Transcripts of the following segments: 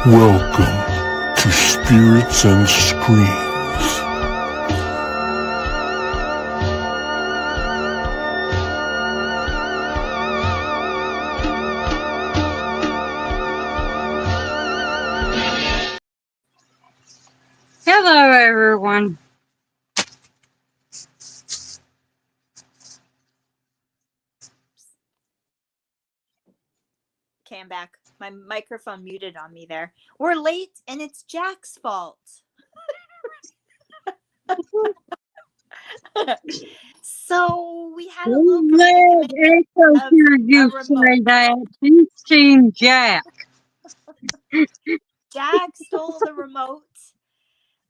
Welcome to Spirits and Screams. Hello, everyone. Okay, I'm back. My microphone muted on me there. We're late, and it's Jack's fault. So we had a little predicament of you a say remote. that. You've seen Jack. Jack stole the remote,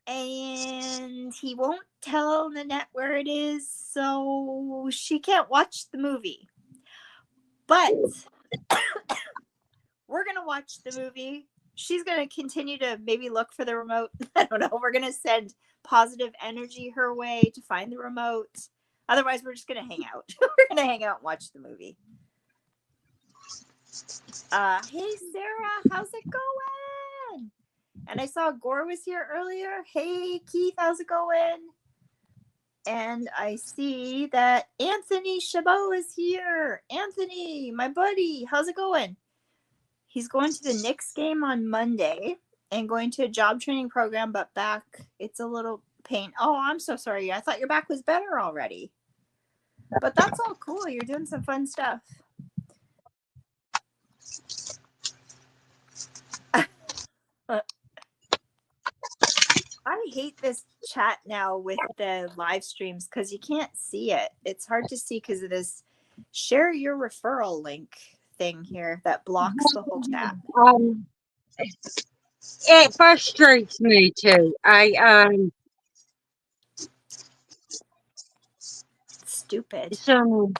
and he won't tell Nannette where it is, so she can't watch the movie. But we're going to watch the movie. She's going to continue to maybe look for the remote. I don't know. We're going to send positive energy her way to find the remote. Otherwise, we're just going to hang out. We're going to hang out and watch the movie. Hey, Sarah, how's it going? And I saw Gore was here earlier. Hey, Keith, how's it going? And I see that Anthony Chabot is here. Anthony, my buddy, how's it going? He's going to the Knicks game on Monday and going to a job training program, but back, it's a little pain. Oh, I'm so sorry. I thought your back was better already. But that's all cool. You're doing some fun stuff. I hate this chat now with the live streams because you can't see it. It's hard to see because of this share your referral link thing here that blocks the whole chat. It frustrates me too. Stupid. So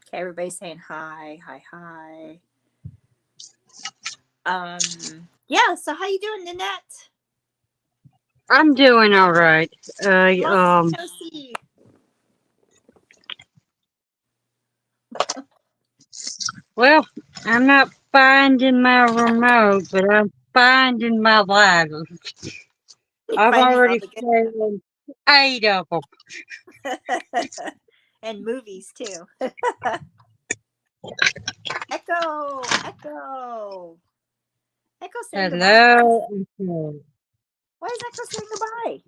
Okay, everybody's saying hi. Yeah, so how you doing, Nannette? I'm doing all right. Long time no see. Well, I'm not finding my remote, but I'm finding my ladders. I've already found 8 of them. And movies too. Echo saying Hello. goodbye. Why is Echo saying goodbye?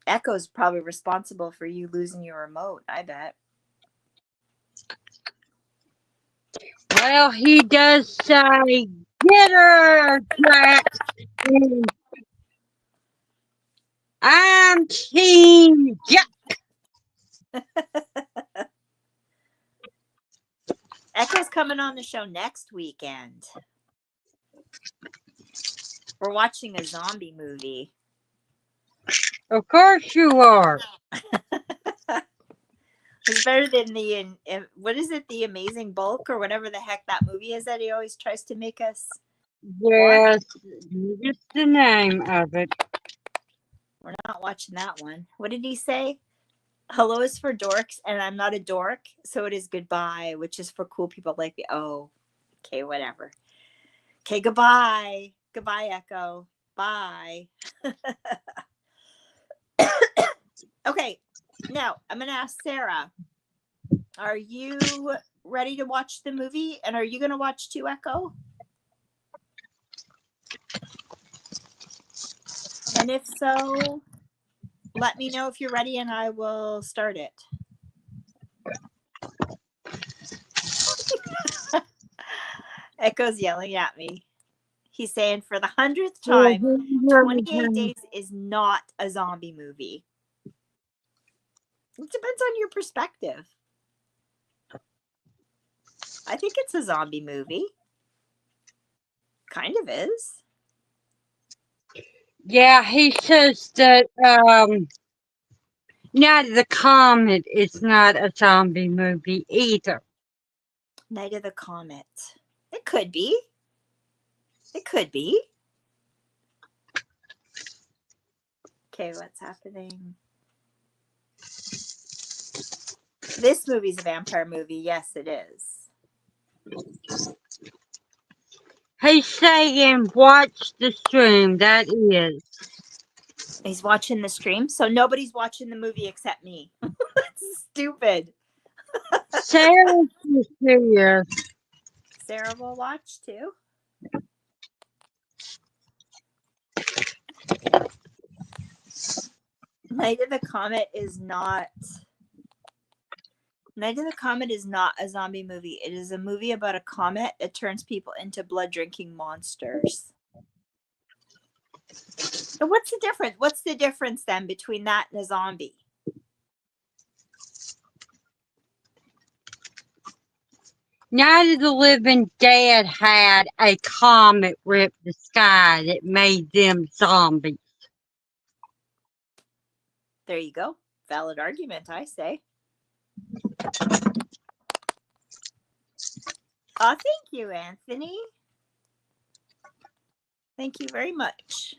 Echo's probably responsible for you losing your remote, I bet. Well, he does say, "Get her, Jack." I'm Team Jack. Echo's coming on the show next weekend. We're watching a zombie movie. Of course you are. It's better than what is it, The Amazing Bulk or whatever the heck that movie is that he always tries to make us Yes, just the name of it. We're not watching that one. What did he say? Hello is for dorks, and I'm not a dork, so it is goodbye, which is for cool people like me. Oh, okay, whatever. Okay, goodbye. Goodbye, Echo. Bye. Okay, now I'm going to ask Sarah, are you ready to watch the movie? And are you going to watch too, Echo? And if so, let me know if you're ready and I will start it. Echo's yelling at me. He's saying for the 100th time, 28 Days is not a zombie movie. It depends on your perspective. I think it's a zombie movie. Kind of is. Yeah, he says that Night of the Comet is not a zombie movie either. Night of the Comet. It could be. It could be. Okay, what's happening? This movie's a vampire movie. Yes, it is. He's saying watch the stream. That is. He's watching the stream, so nobody's watching the movie except me. That's stupid. Sarah's here. Sarah will watch too. Night of the Comet is not a zombie movie. It is a movie about a comet that turns people into blood-drinking monsters. So what's the difference? What's the difference then between that and a zombie? Night of the Living Dead had a comet rip the sky that made them zombies. There you go. Valid argument, I say. Oh, thank you, Anthony. Thank you very much.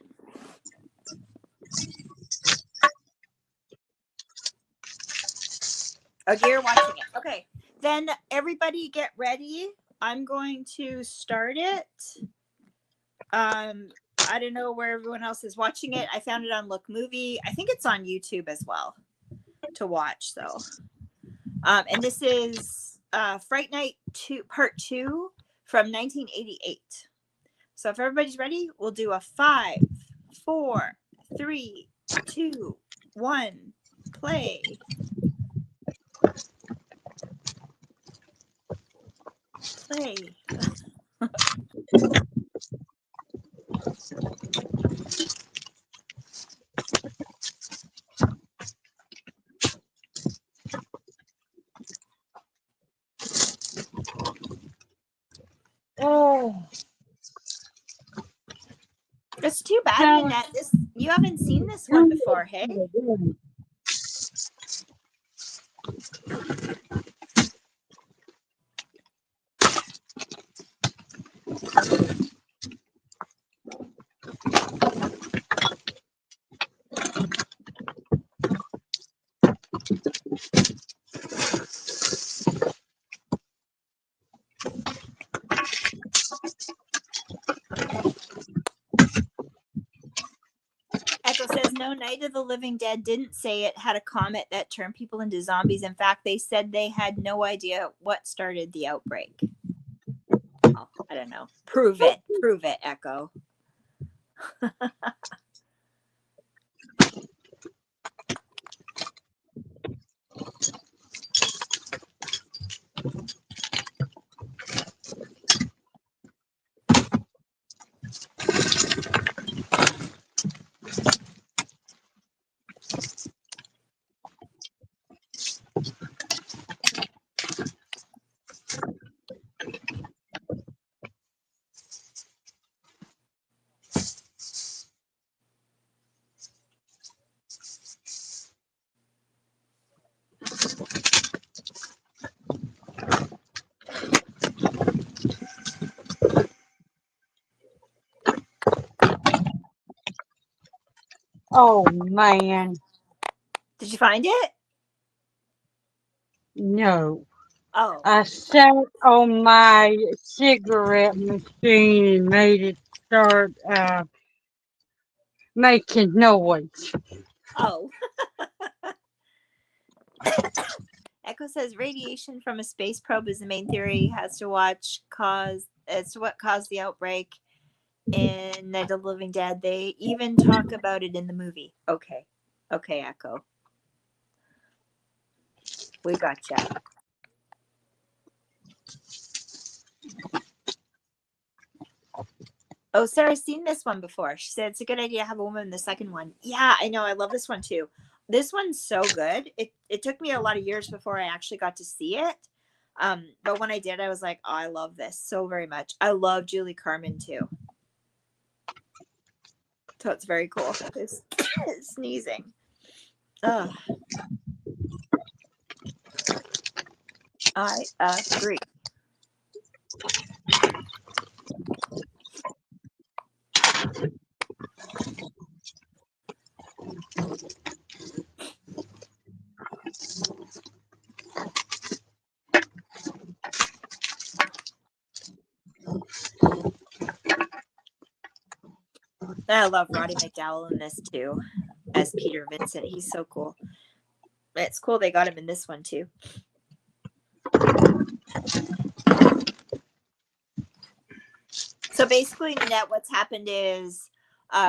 Okay, you're watching it. Okay, then everybody get ready. I'm going to start it. I don't know where everyone else is watching it. I found it on Look Movie. I think it's on YouTube as well to watch. So, and this is Fright Night 2 Part 2 from 1988. So if everybody's ready, we'll do a 5, 4, 3, 2, 1, play. Play. Oh. It's too bad, Nannette. You haven't seen this one before, hey? Echo says, no, Night of the Living Dead didn't say it had a comet that turned people into zombies. In fact, they said they had no idea what started the outbreak. Oh, I don't know. Prove it. Prove it, Echo. Oh, man. Did you find it? No. Oh. I sat on my cigarette machine and made it start making noise. Oh. Echo says radiation from a space probe is the main theory. Has to watch it's what caused the outbreak in Night of the Living Dead. They even talk about it in the movie. Okay. Okay, Echo. We gotcha. Oh, Sarah's seen this one before. She said it's a good idea to have a woman in the second one. Yeah, I know. I love this one too. This one's so good. It took me a lot of years before I actually got to see it. But when I did, I was like, oh, I love this so very much. I love Julie Carmen too. So it's very cool. It's sneezing. Ugh. I agree. I love Roddy McDowell in this too, as Peter Vincent. He's so cool. It's cool they got him in this one too. So basically, Nannette, what's happened is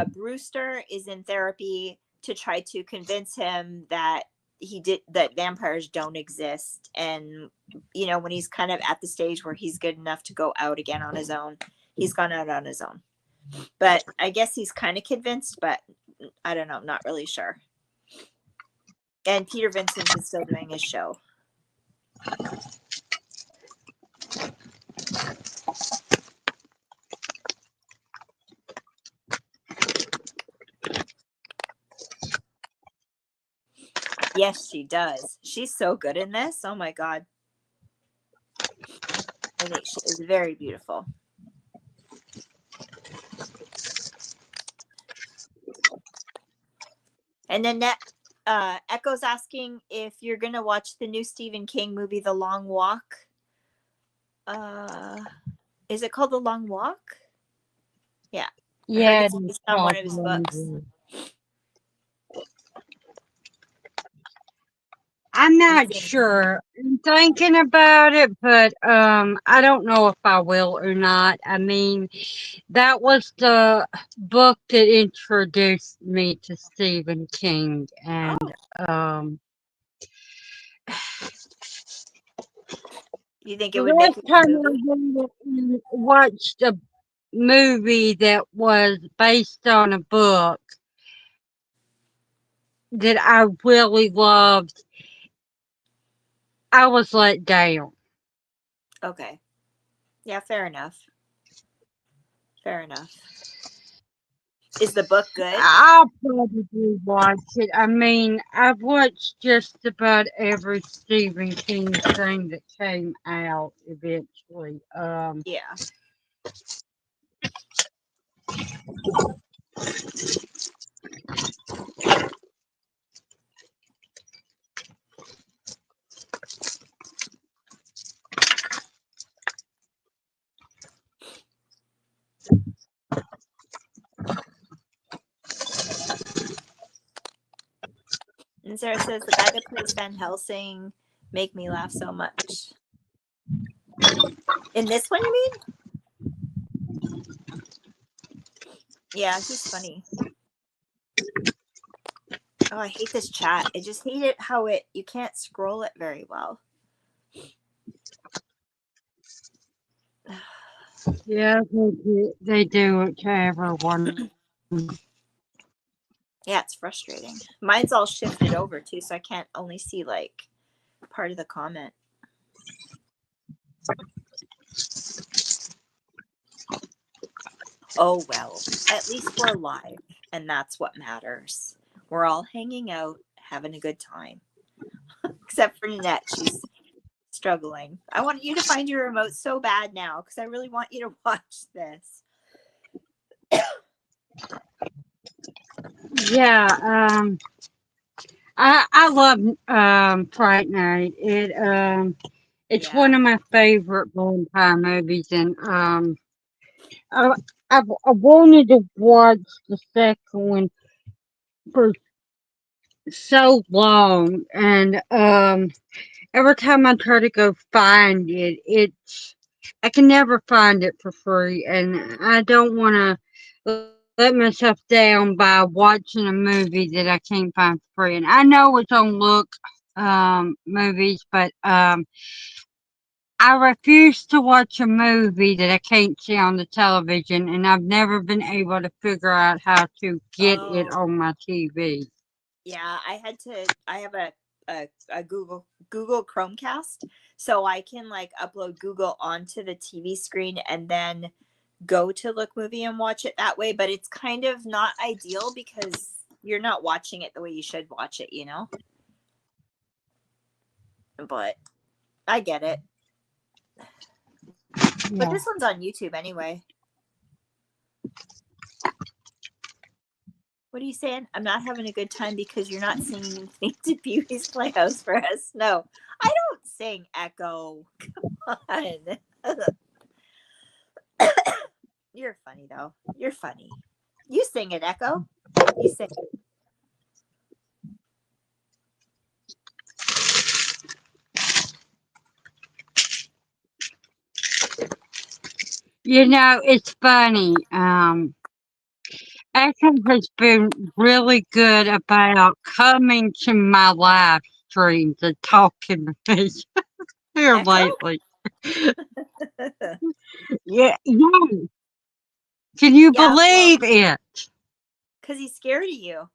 Brewster is in therapy to try to convince him that that vampires don't exist. And, you know, when he's kind of at the stage where he's good enough to go out again on his own, he's gone out on his own. But I guess he's kind of convinced, but I don't know, not really sure. And Peter Vincent is still doing his show. Yes, she does. She's so good in this. Oh my God. I think she is very beautiful. And then Echo's asking if you're going to watch the new Stephen King movie, The Long Walk. Is it called The Long Walk? Yeah. Yeah, it's based on one of his books. I'm not sure. I'm thinking about it, but I don't know if I will or not. I mean, that was the book that introduced me to Stephen King, and you think it the would make last a time movie? I watched a movie that was based on a book that I really loved, I was let down. Okay. Yeah, fair enough. Fair enough. Is the book good? I'll probably watch it. I mean, I've watched just about every Stephen King thing that came out eventually. Yeah. And Sarah says the guy that plays Van Helsing make me laugh so much. In this one, you mean? Yeah, he's funny. Oh, I hate this chat. I just hate it how you can't scroll it very well. Yeah, they do it to everyone. Yeah, it's frustrating. Mine's all shifted over too, so I can't only see like part of the comment. Oh well, at least we're live, and that's what matters. We're all hanging out, having a good time. Except for Nannette, she's struggling. I want you to find your remote so bad now because I really want you to watch this. Yeah, I love Fright Night. It's one of my favorite vampire movies, and I I wanted to watch the second one for so long, and every time I try to go find it, I can never find it for free, and I don't want to let myself down by watching a movie that I can't find for free. And I know it's on Look movies, but I refuse to watch a movie that I can't see on the television, and I've never been able to figure out how to get it on my TV. Yeah, I have a Google Chromecast, so I can like upload Google onto the TV screen and then go to Look Movie and watch it that way, but it's kind of not ideal because you're not watching it the way you should watch it, you know? But I get it. Yeah. But this one's on YouTube anyway. What are you saying? I'm not having a good time because you're not singing to Beauty's Playhouse for us. No, I don't sing, Echo. Come on. You're funny, though. You're funny. You sing it, Echo. You sing it. You know, it's funny. Echo has been really good about coming to my live streams and talking to me here Echo? lately. Yeah, yeah. Can you Yeah, well, believe it? because he's scared of you.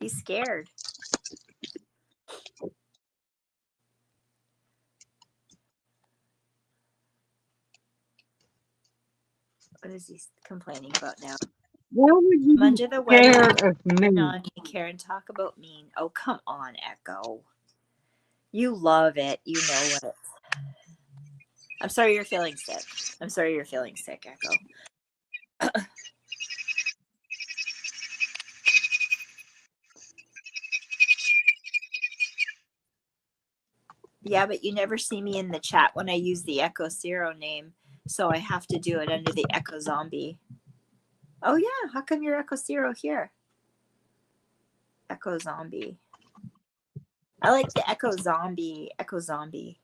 He's scared. What is he complaining about now? What would you I'm be under the weather. scared of me? On me, Karen, talk about mean. Oh, come on, Echo. You love it. You know it. I'm sorry you're feeling sick. I'm sorry you're feeling sick, Echo. Yeah, but you never see me in the chat when I use the Echo Zero name, so I have to do it under the Echo Zombie. Oh yeah, how come you're Echo Zero here? Echo Zombie. I like the Echo Zombie. Echo Zombie.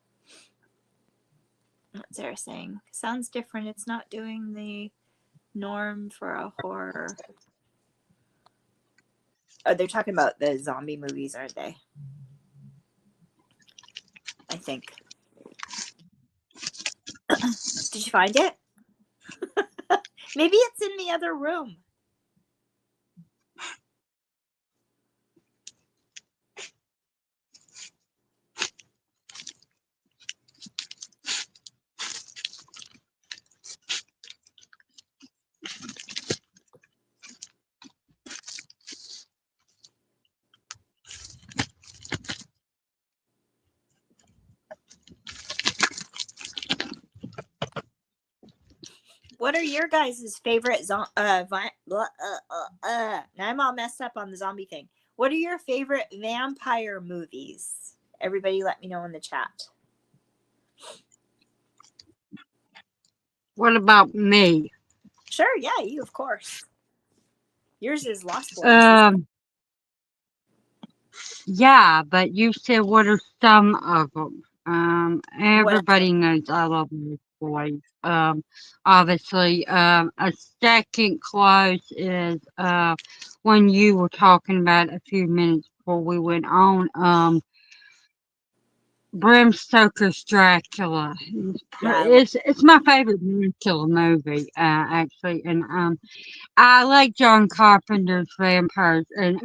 What's Sarah saying? Sounds different. It's not doing the norm for a horror. Oh, they're talking about the zombie movies, aren't they? I think. Did you find it? Maybe it's in the other room. What are your guys' favorite now I'm all messed up on the zombie thing. What are your favorite vampire movies? Everybody let me know in the chat. What about me? Sure, yeah, you of course. Yours is Lost Boys. Yeah, but you said what are some of them? Everybody knows I love Lost Boys. Obviously, a second close is when you were talking about a few minutes before we went on. Bram Stoker's Dracula. Yeah, It's my favorite Dracula movie, actually, and I like John Carpenter's vampires, and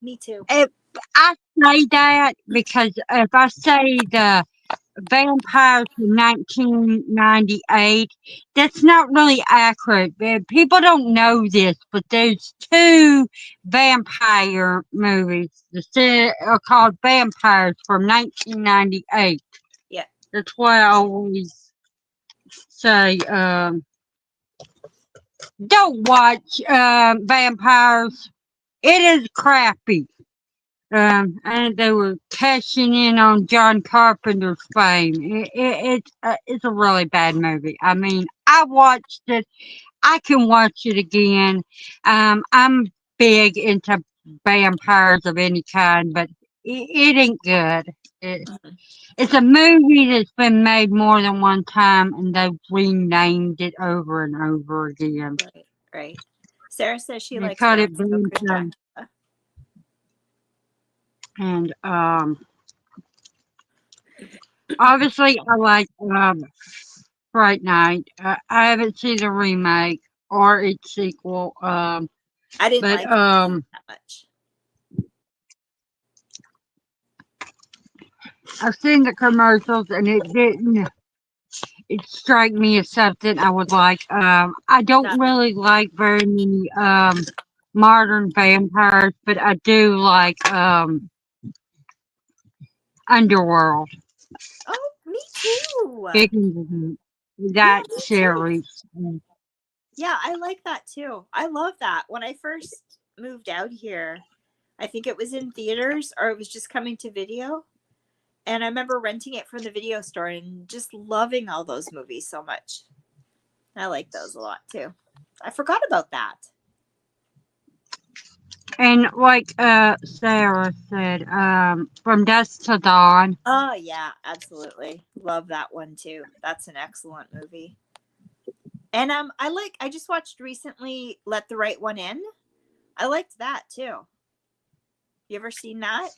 me too. if I say that because if I say the vampires from 1998, that's not really accurate. People don't know this, but there's two vampire movies that are called Vampires from 1998. Yeah. That's why I always say, don't watch Vampires. It is crappy. And they were cashing in on John Carpenter's fame. It's a really bad movie. I mean, I watched it. I can watch it again. I'm big into vampires of any kind, but it ain't good. It's a movie that's been made more than one time, and they've renamed it over and over again. Right. Sarah says she They likes called Bram it Stoker's Vampire. Dracula. And obviously, I like Fright Night. I haven't seen the remake or its sequel. I didn't But like it that much. I've seen the commercials and it didn't. It strike me as something I would like. I don't really like very many modern vampires, but I do like Underworld. Oh, me too. That series. Yeah, I like that too. I love that. When I first moved out here, I think it was in theaters or it was just coming to video. And I remember renting it from the video store and just loving all those movies so much. I like those a lot too. I forgot about that. And like Sarah said, From Dusk to Dawn. Oh yeah, absolutely. Love that one too. That's an excellent movie. And I just watched recently Let the Right One In. I liked that too. You ever seen that?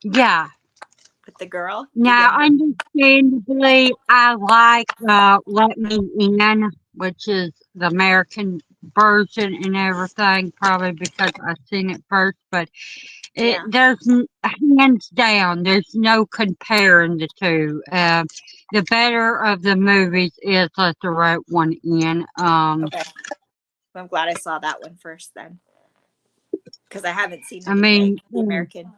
Yeah. With the girl? The Now, young girl? understandably, I like Let Me In, which is the American version and everything, probably because I've seen it first, but Yeah. hands down, there's no comparing the two. The better of the movies is Let the Right One In. Okay. I'm glad I saw that one first then. Because I haven't seen the I remake, mean, the American.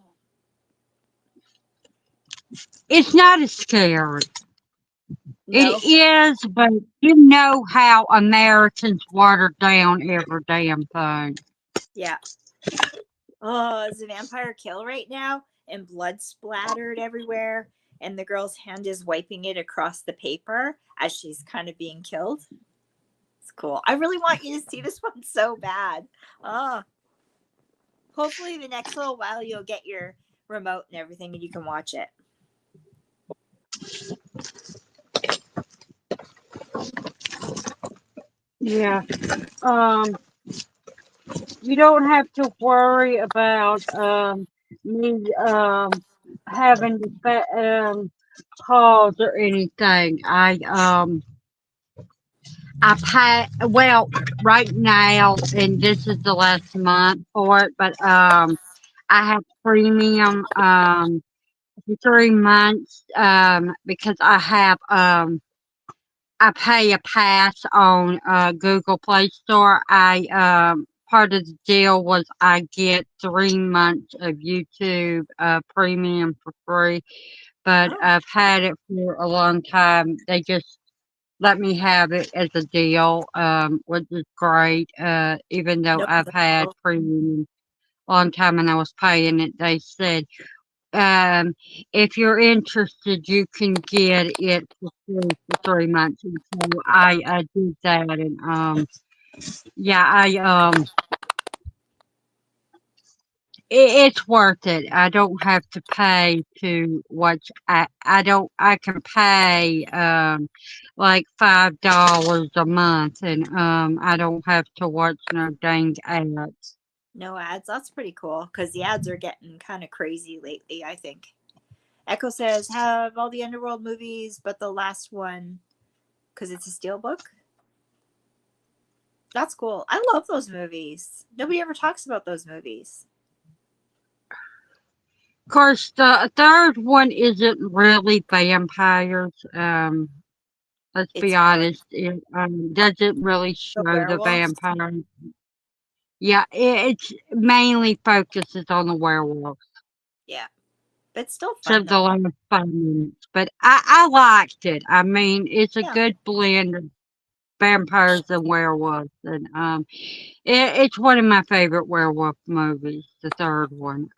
it's not as scary. No. It is, but you know how Americans water down every damn thing. Yeah. Oh, is a vampire kill right now? And blood splattered everywhere. And the girl's hand is wiping it across the paper as she's kind of being killed. It's cool. I really want you to see this one so bad. Oh. Hopefully the next little while you'll get your remote and everything and you can watch it. Yeah. You don't have to worry about me having to pause or anything. I pay well right now, and this is the last month for it, but I have premium for 3 months because I pay a pass on Google Play Store. I part of the deal was I get 3 months of YouTube premium for free, but Oh, I've had it for a long time. They just let me have it as a deal, which is great. Even though no, I've that's had cool. premium a long time and I was paying it, they said, um, if you're interested, you can get it for free for 3 months. And so I did that, and yeah, it's worth it. I don't have to pay to watch. I can pay like $5 a month, and I don't have to watch no dang ads. No ads. That's pretty cool because the ads are getting kind of crazy lately, I think. Echo says, have all the Underworld movies, but the last one, because it's a steelbook. That's cool. I love those movies. Nobody ever talks about those movies. Of course, the third one isn't really vampires. Let's be It's more honest, it doesn't really the show the werewolves. vampires. Yeah, it's mainly focuses on the werewolves. Yeah. But still fun, Except the though. last 5 minutes. But I liked it. I mean, it's a Yeah. good blend of vampires and werewolves. And it's one of my favorite werewolf movies, the third one.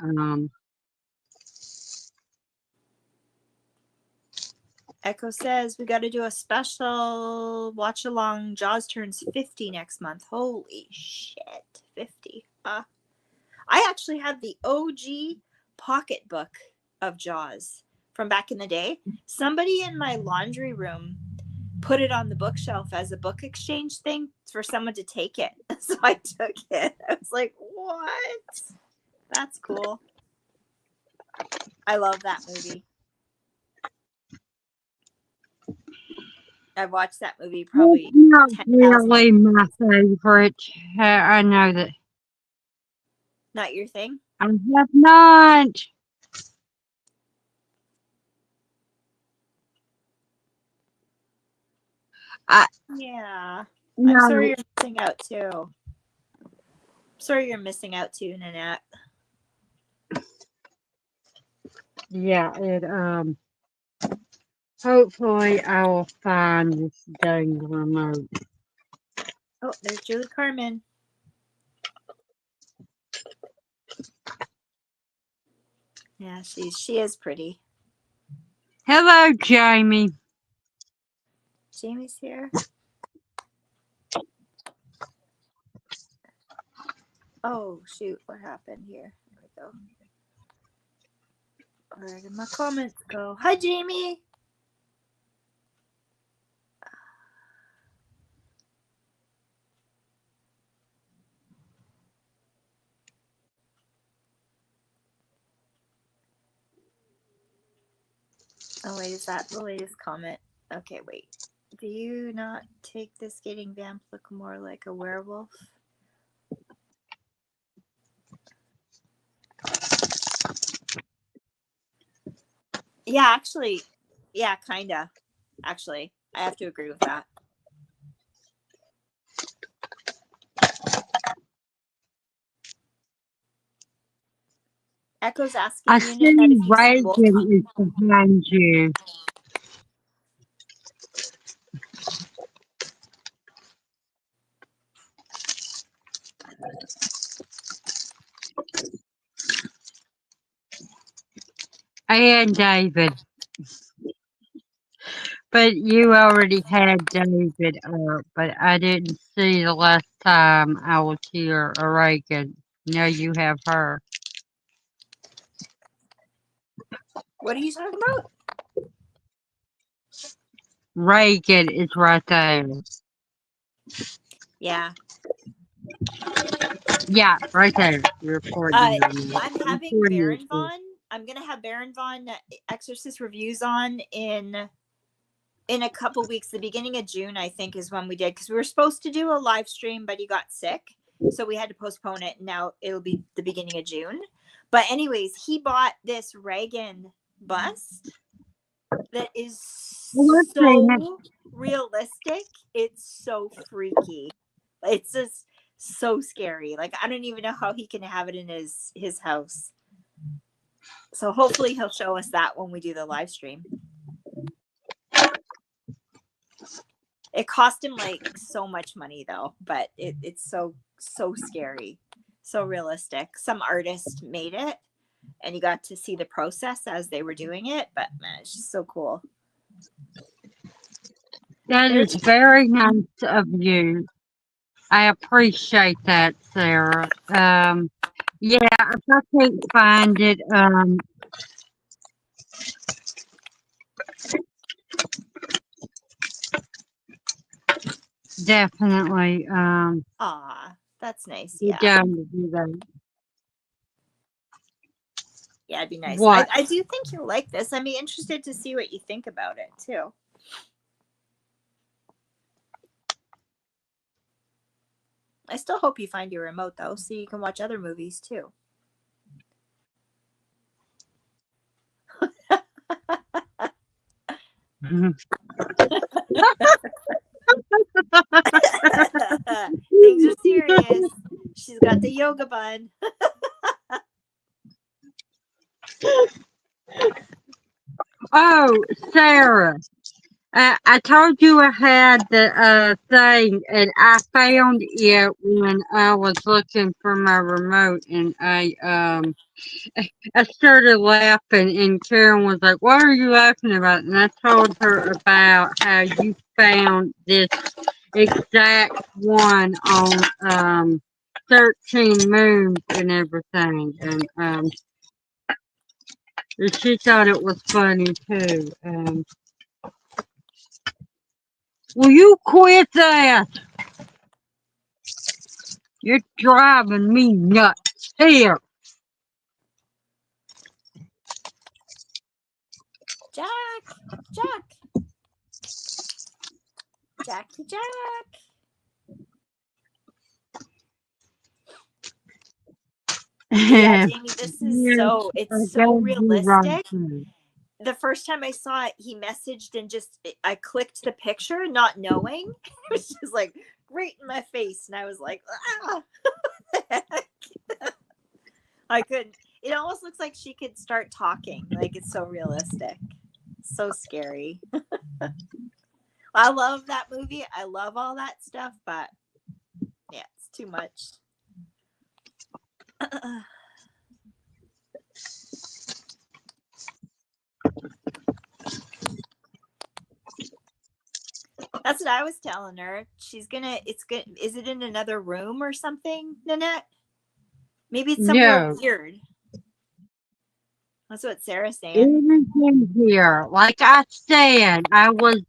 Echo says, we got to do a special watch along. Jaws turns 50 next month. Holy shit. 50. I actually have the OG pocketbook of Jaws from back in the day. Somebody in my laundry room put it on the bookshelf as a book exchange thing for someone to take it. So I took it. I was like, what? That's cool. I love that movie. I've watched that movie probably It's not 10,000 really my favorite. I know that. Not your thing? I have not. I Yeah. I'm sorry no. you're missing out too. Sorry you're missing out too, Nannette. Yeah, hopefully I will find this dang remote. Oh, there's Julie Carmen. Yeah, she is pretty. Hello, Jamie. Jamie's here. Oh, shoot. What happened here? There we go. Where did my comments go? Hi, Jamie. Oh, wait. Is that the latest comment? Okay, wait. Do you not take the skating vamp look more like a werewolf? Yeah, actually. Yeah, kinda. Actually, I have to agree with that. Echo's asking I you, Nannette, see if you've seen Wolf. Reagan is behind you. And David. But you already had David up, but I didn't see the last time I was here, Reagan. Now you have her. What are you talking about? Reagan is right there. Yeah. Yeah, right there. You're recording. I'm having Baron Vaughn. I'm gonna have Baron Vaughn Exorcist reviews on in a couple weeks. The beginning of June, I think, is when we did, because we were supposed to do a live stream, but he got sick, so we had to postpone it. Now it'll be the beginning of June. But anyways, he bought this Reagan bust that is so realistic. It's so freaky. It's just so scary. Like, I don't even know how he can have it in his house. So hopefully he'll show us that when we do the live stream. It cost him like so much money though, but it's so scary, so realistic. Some artist made it, and you got to see the process as they were doing it. But man, it's just so cool. That is very nice of you. I appreciate that, Sarah. Yeah, if I can't find it, definitely, Aw, that's nice. you're Yeah. down to do that. Yeah, it'd be nice. What? I do think you'll like this. I'd be interested to see what you think about it too. I still hope you find your remote though, so you can watch other movies too. Things are serious. She's got the yoga bun. Oh, Sarah, I told you I had the thing, and I found it when I was looking for my remote, and I started laughing, and Karen was like, "What are you laughing about?" And I told her about how you found this exact one on 13 Moons and everything, and she thought it was funny too. Will you quit that? You're driving me nuts. Here. Jackie Jack. Yeah, Jamie, this is it's so realistic. The first time I saw it, he messaged and I clicked the picture not knowing. It was just like right in my face. And I was like, ah. I couldn't. It almost looks like she could start talking. Like, it's so realistic. So scary. I love that movie. I love all that stuff, but yeah, it's too much. That's what I was telling her. She's gonna. It's good. Is it in another room or something, Nannette? Maybe it's somewhere No, weird. That's what Sarah's saying. everything here. Like I said, I was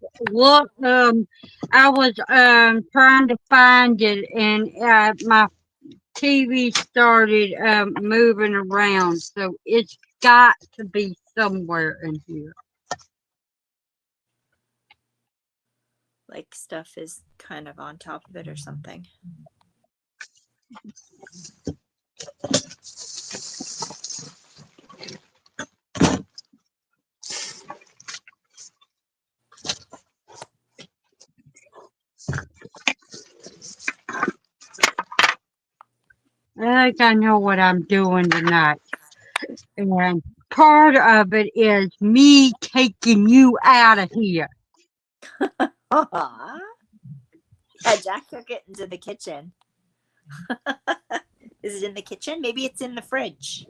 trying to find it, and my TV started moving around, so it's got to be somewhere in here. Like stuff is kind of on top of it or something. I think I know what I'm doing tonight. And part of it is me taking you out of here. Aww. Yeah, Jack took it into the kitchen. Is it in the kitchen? Maybe it's in the fridge.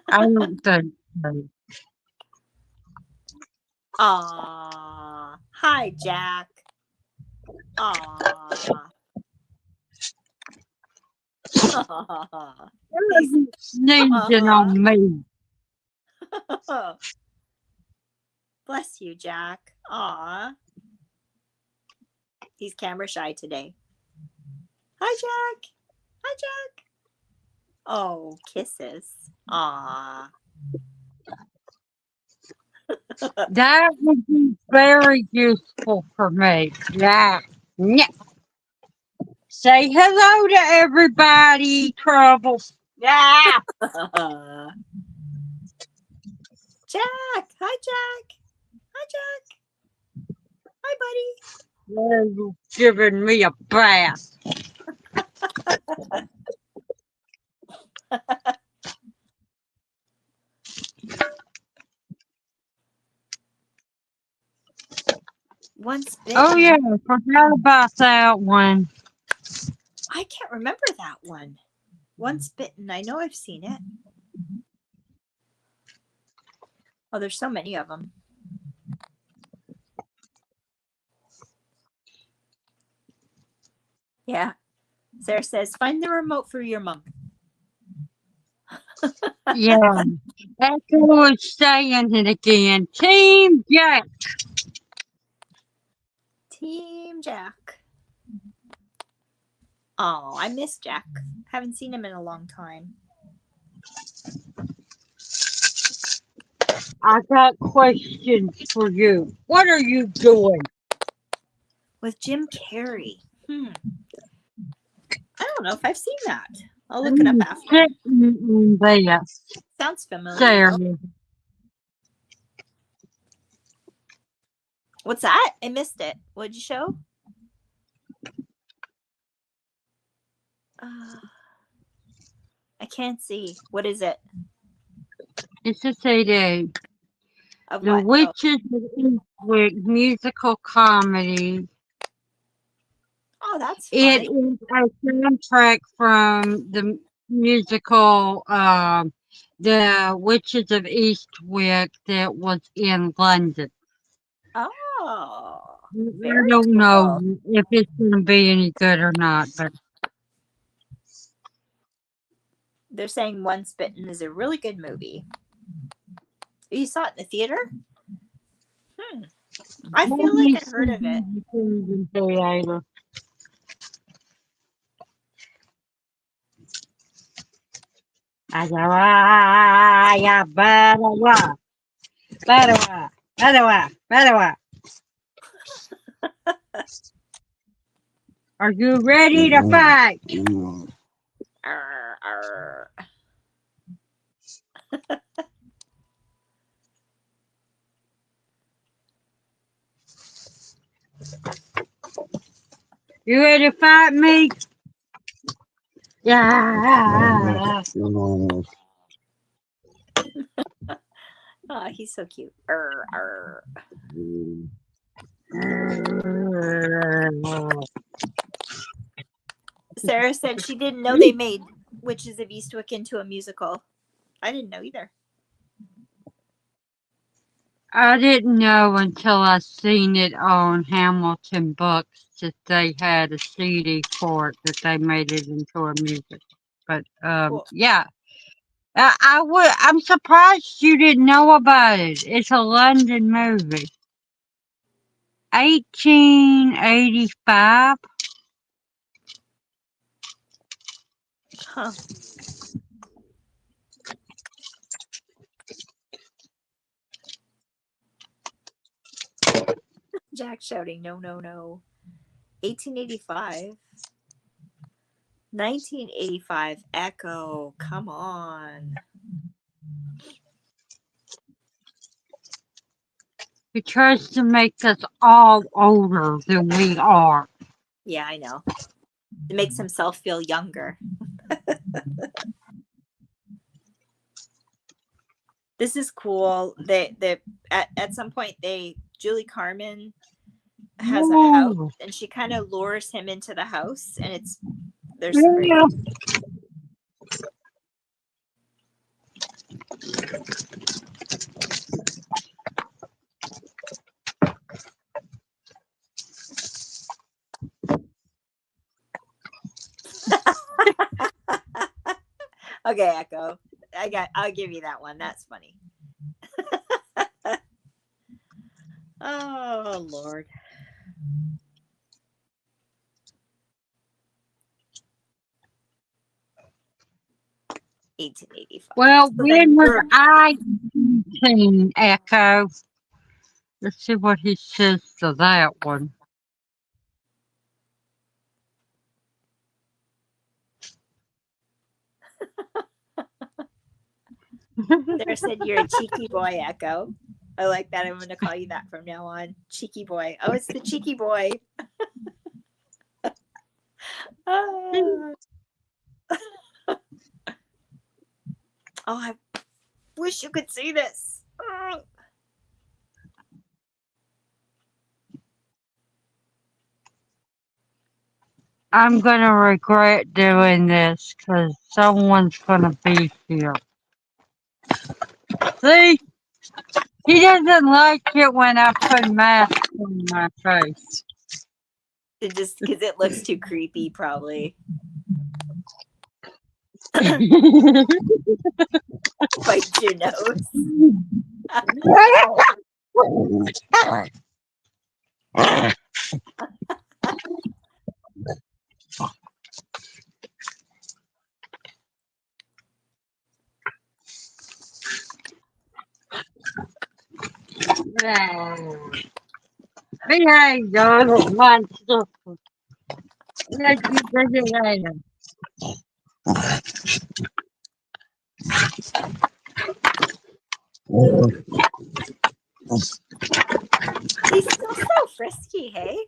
I don't think so. Aww. Hi, Jack. Aww. He's sneezing on me. Bless you, Jack. Aw. He's camera shy today. Hi, Jack. Hi, Jack. Oh, kisses. Aw. That would be very useful for me. Yeah. Yeah. Say hello to everybody, Troubles. Yeah. Jack. Hi, Jack. Hi, Jack. Hi, buddy. You're giving me a bath. Once bitten. Oh, yeah. Forgot about that one. I can't remember that one. Once bitten. I know I've seen it. Oh, there's so many of them. Yeah. Sarah says, find the remote for your mom. Yeah. Echo is saying it again. Team Jack. Team Jack. Oh, I miss Jack. Haven't seen him in a long time. I got questions for you. What are you doing? With Jim Carrey. I don't know if I've seen that. I'll look it up after. Sitting in there. Sounds familiar. Sarah. What's that? I missed it. What'd you show? I can't see. What is it? It's a CD. Of The what? Witches of Eastwick musical comedy. Oh, that's fun. It is a soundtrack from the musical The Witches of Eastwick that was in London. Oh, I very don't know cool. if it's going to be any good or not, but They're saying Once Bitten is a really good movie. You saw it in the theater? I feel like I heard of it. Are you ready to fight? Arr, arr. You ready to fight me? Yeah. Oh, he's so cute. Arr, arr. Sarah said she didn't know they made Witches of Eastwick into a musical. I didn't know either. I didn't know until I seen it on Hamilton Books that they had a CD for it, that they made it into a music. But Cool. yeah, I'm surprised you didn't know about it. It's a London movie, 1885. Huh. Jack shouting, no, no, no. 1885. 1985. Echo. Come on. It tries to make us all older than we are. Yeah, I know. It makes himself feel younger. This is cool. They at some point Julie Carmen has a house Whoa. and she kind of lures him into the house and there's some very Yeah. Okay, Echo. I'll give you that one. That's funny. Oh Lord. $18.85. Well, So when was you're I 18, Echo? Let's see what he says to that one. Sarah said you're a cheeky boy, Echo. I like that. I'm going to call you that from now on. Cheeky boy. Oh, it's the cheeky boy. Oh, I wish you could see this. Oh. I'm going to regret doing this because someone's going to be here. See? He doesn't like it when I put masks on my face. It just because it looks too creepy, probably. Bite your nose. Behave, little monster. Let's get it later. He's still so frisky, hey?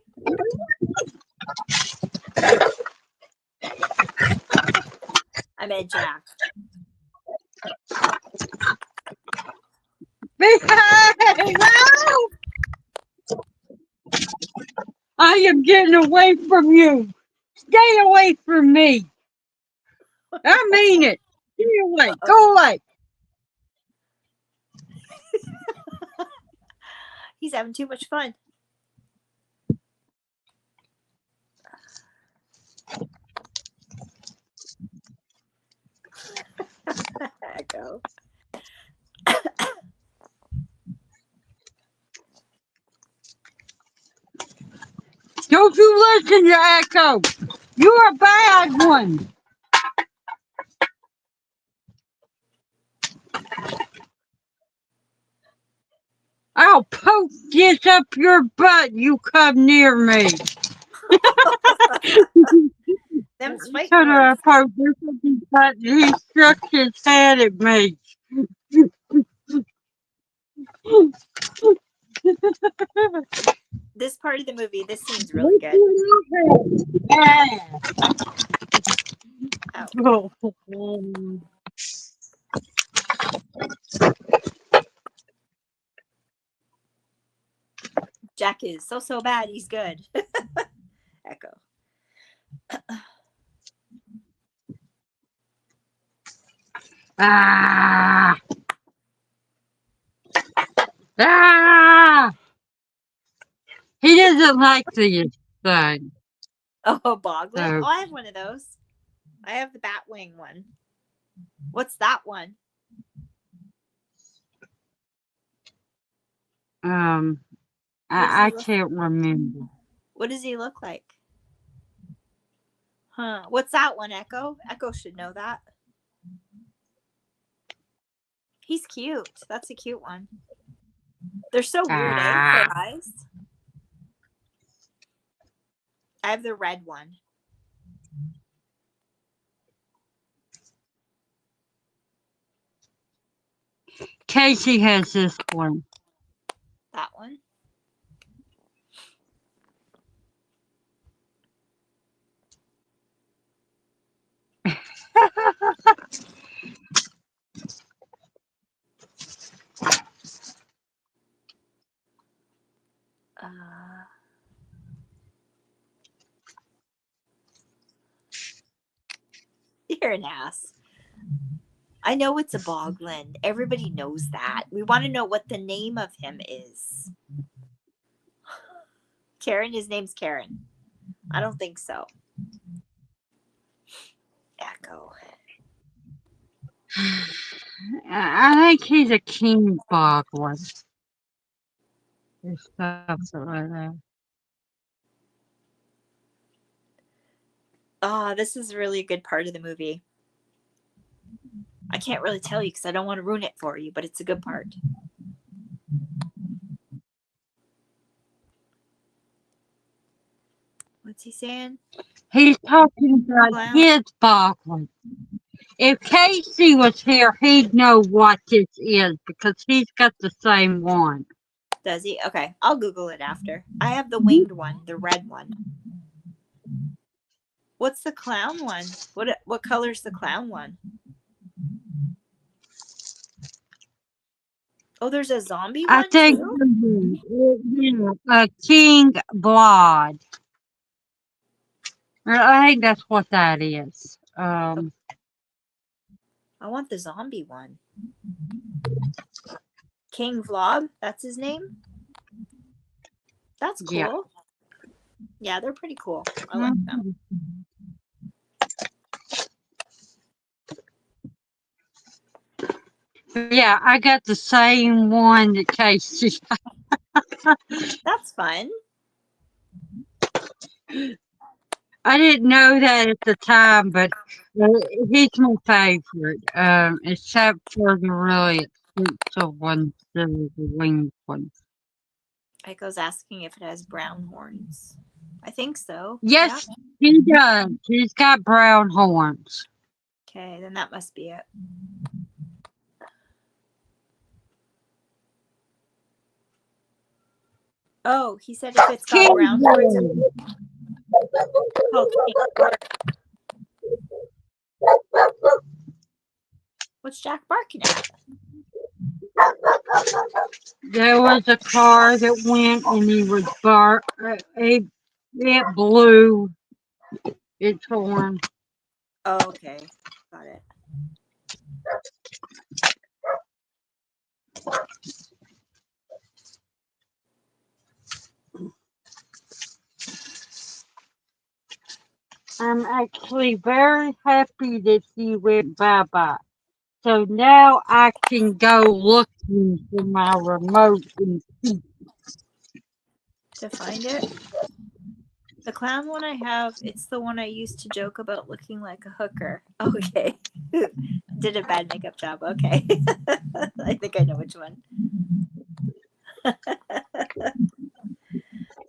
I meant Jack. Behave! No! I am getting away from you. Stay away from me. I mean it. Stay away. Go away. He's having too much fun. Echo. Don't you listen to Echo. You're a bad one. I'll poke this up your butt. You come near me. Them's fight Should I words. poke this up his butt? He shook his head at me. This part of the movie, this scene's really good. Ow. Jack is so bad, he's good. Echo. Ah. Ah! He doesn't like the thing. Oh, Boglin. So, Oh, I have one of those. I have the Batwing one. What's that one? I can't remember. What does he look like? Huh. What's that one, Echo? Echo should know that. He's cute. That's a cute one. They're so weird, eh? Ah. Their eyes. I have the red one. Casey has this one. That one. You're an ass. I know it's a Boglin. Everybody knows that. We want to know what the name of him is. Karen, his name's Karen. I don't think so. Echo. I think he's a king boglin. Or something like that. Oh, this is really a good part of the movie. I can't really tell you because I don't want to ruin it for you, but it's a good part. What's he saying? He's talking about his boglin. If Casey was here, he'd know what this is because he's got the same one. Does he? Okay, I'll Google it after. I have the winged one, the red one. What's the clown one? What color's the clown one? Oh, there's a zombie one too? A king blood. I think that's what that is. I want the zombie one. King Vlog, that's his name? That's cool. Yeah, they're pretty cool. I like them. Yeah, I got the same one that Casey. That's fun. I didn't know that at the time, but he's my favorite. Except for the really expensive ones, the winged ones. Echo's asking if it has brown horns. I think so. Yes, he does. He's got brown horns. Okay, then that must be it. Oh, he said if it's got brown horns. What's Jack barking at? There was a car that went and he was it blew its horn. Oh, okay. Got it. I'm actually very happy that he went bye-bye. So now I can go looking for my remote and To find it? The clown one I have, it's the one I used to joke about looking like a hooker. Okay. Did a bad makeup job. Okay. I think I know which one.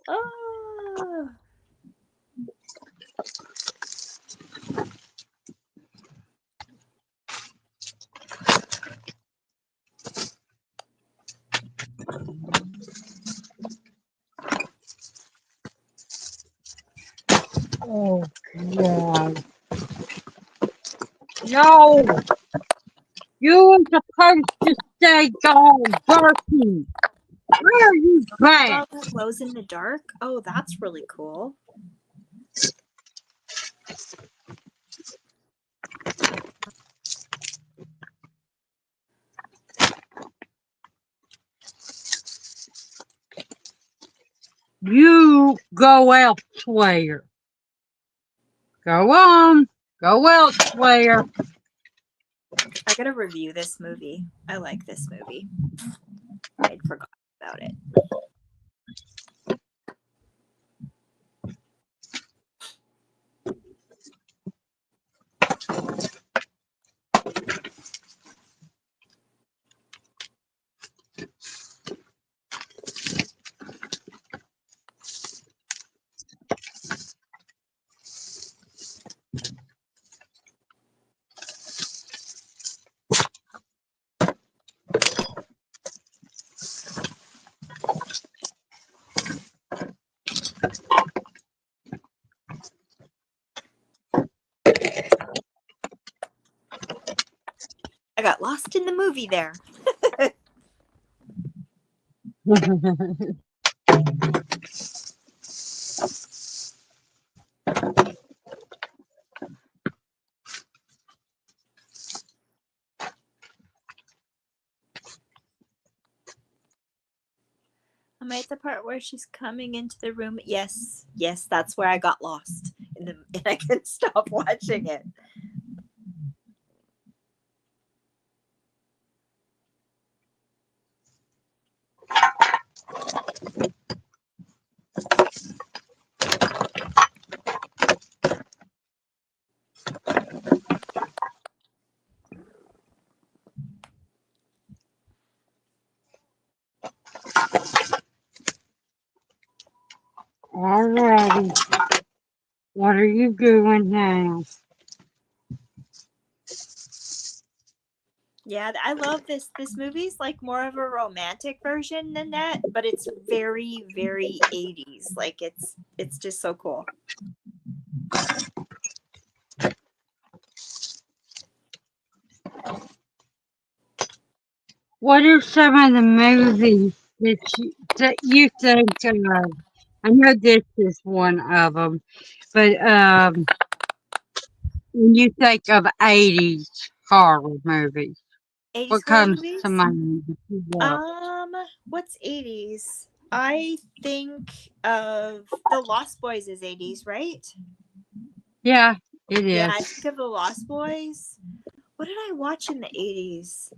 Oh. Oh, God. No! You were supposed to stay gone barking. Where are you back? That glows in the dark? Oh, that's really cool. You go elsewhere. Go on. Go elsewhere. I gotta review this movie. I like this movie. I'd forgotten about it. I got lost in the movie there. Am I at the part where she's coming into the room? Yes, that's where I got lost, and I couldn't stop watching it. Alrighty. What are you doing now? Yeah, I love this. This movie's like more of a romantic version than that, but it's very, very 80s. Like it's just so cool. What are some of the movies that you think of? I know this is one of them, but when you think of 80s horror movies, 80s what horror comes to movies? mind? Yeah. What's 80s? I think of The Lost Boys as 80s, right? Yeah, it Yeah, I is. think of The Lost Boys. What did I watch in the 80s?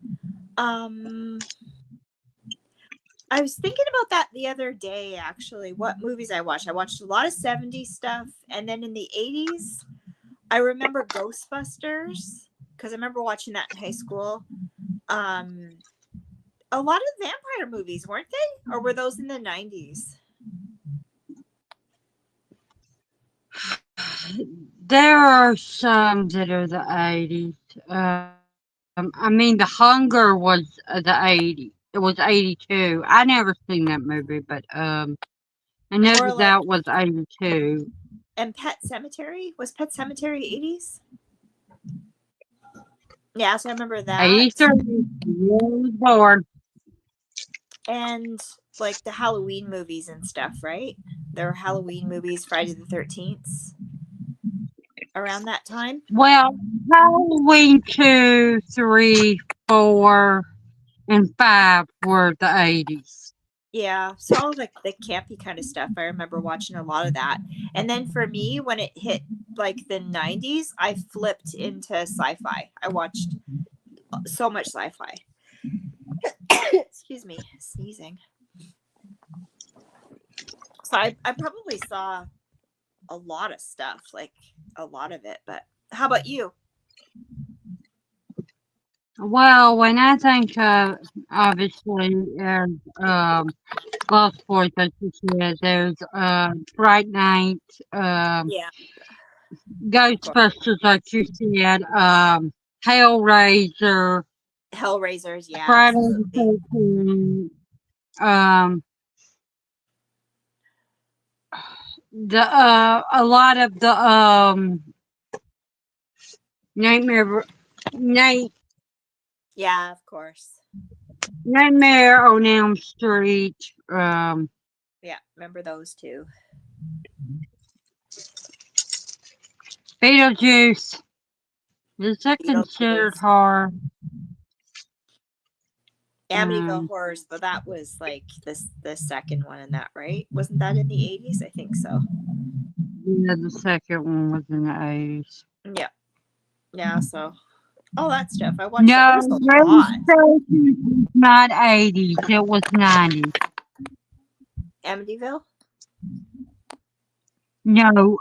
I was thinking about that the other day, actually. What movies I watched? I watched a lot of 70s stuff. And then in the 80s, I remember Ghostbusters because I remember watching that in high school. A lot of vampire movies, weren't they? Or were those in the 90s? There are some that are the 80s. I mean, The Hunger was the 80s. It was 82. I never seen that movie, but I know Or that like, that was 82. and Pet Cemetery? Was Pet Cemetery 80s? Yeah, so I remember that. 83. Was born. And like the Halloween movies and stuff, right? There were Halloween movies, Friday the 13th, around that time. Well, Halloween 2, 3, 4, and 5 were the 80s. Yeah, so all the campy kind of stuff. I remember watching a lot of that. And then for me, when it hit like the 90s, I flipped into sci-fi. I watched so much sci-fi. Excuse me, sneezing. So I probably saw a lot of stuff, like a lot of it. But how about you? Well, when I think of, obviously, Lost Boys, like you said, there's Fright Night, Yeah, of course. Ghostbusters, like you said, Hellraiser, Hellraisers, yeah, Friday the absolutely. 13th, a lot of the Nightmare Night Yeah, of course. Nightmare on Elm Street, Yeah, remember those two. Beetlejuice. Is that considered Beetlejuice. horror? Amityville Horrors, but that was like the second one in that, right? Wasn't that in the 80s? I think so. Yeah, the second one was in the 80s. Yeah. Yeah, so all that stuff. I watched that. No, There's a lot. Registration was not 80s. It was 90s. Amityville? No,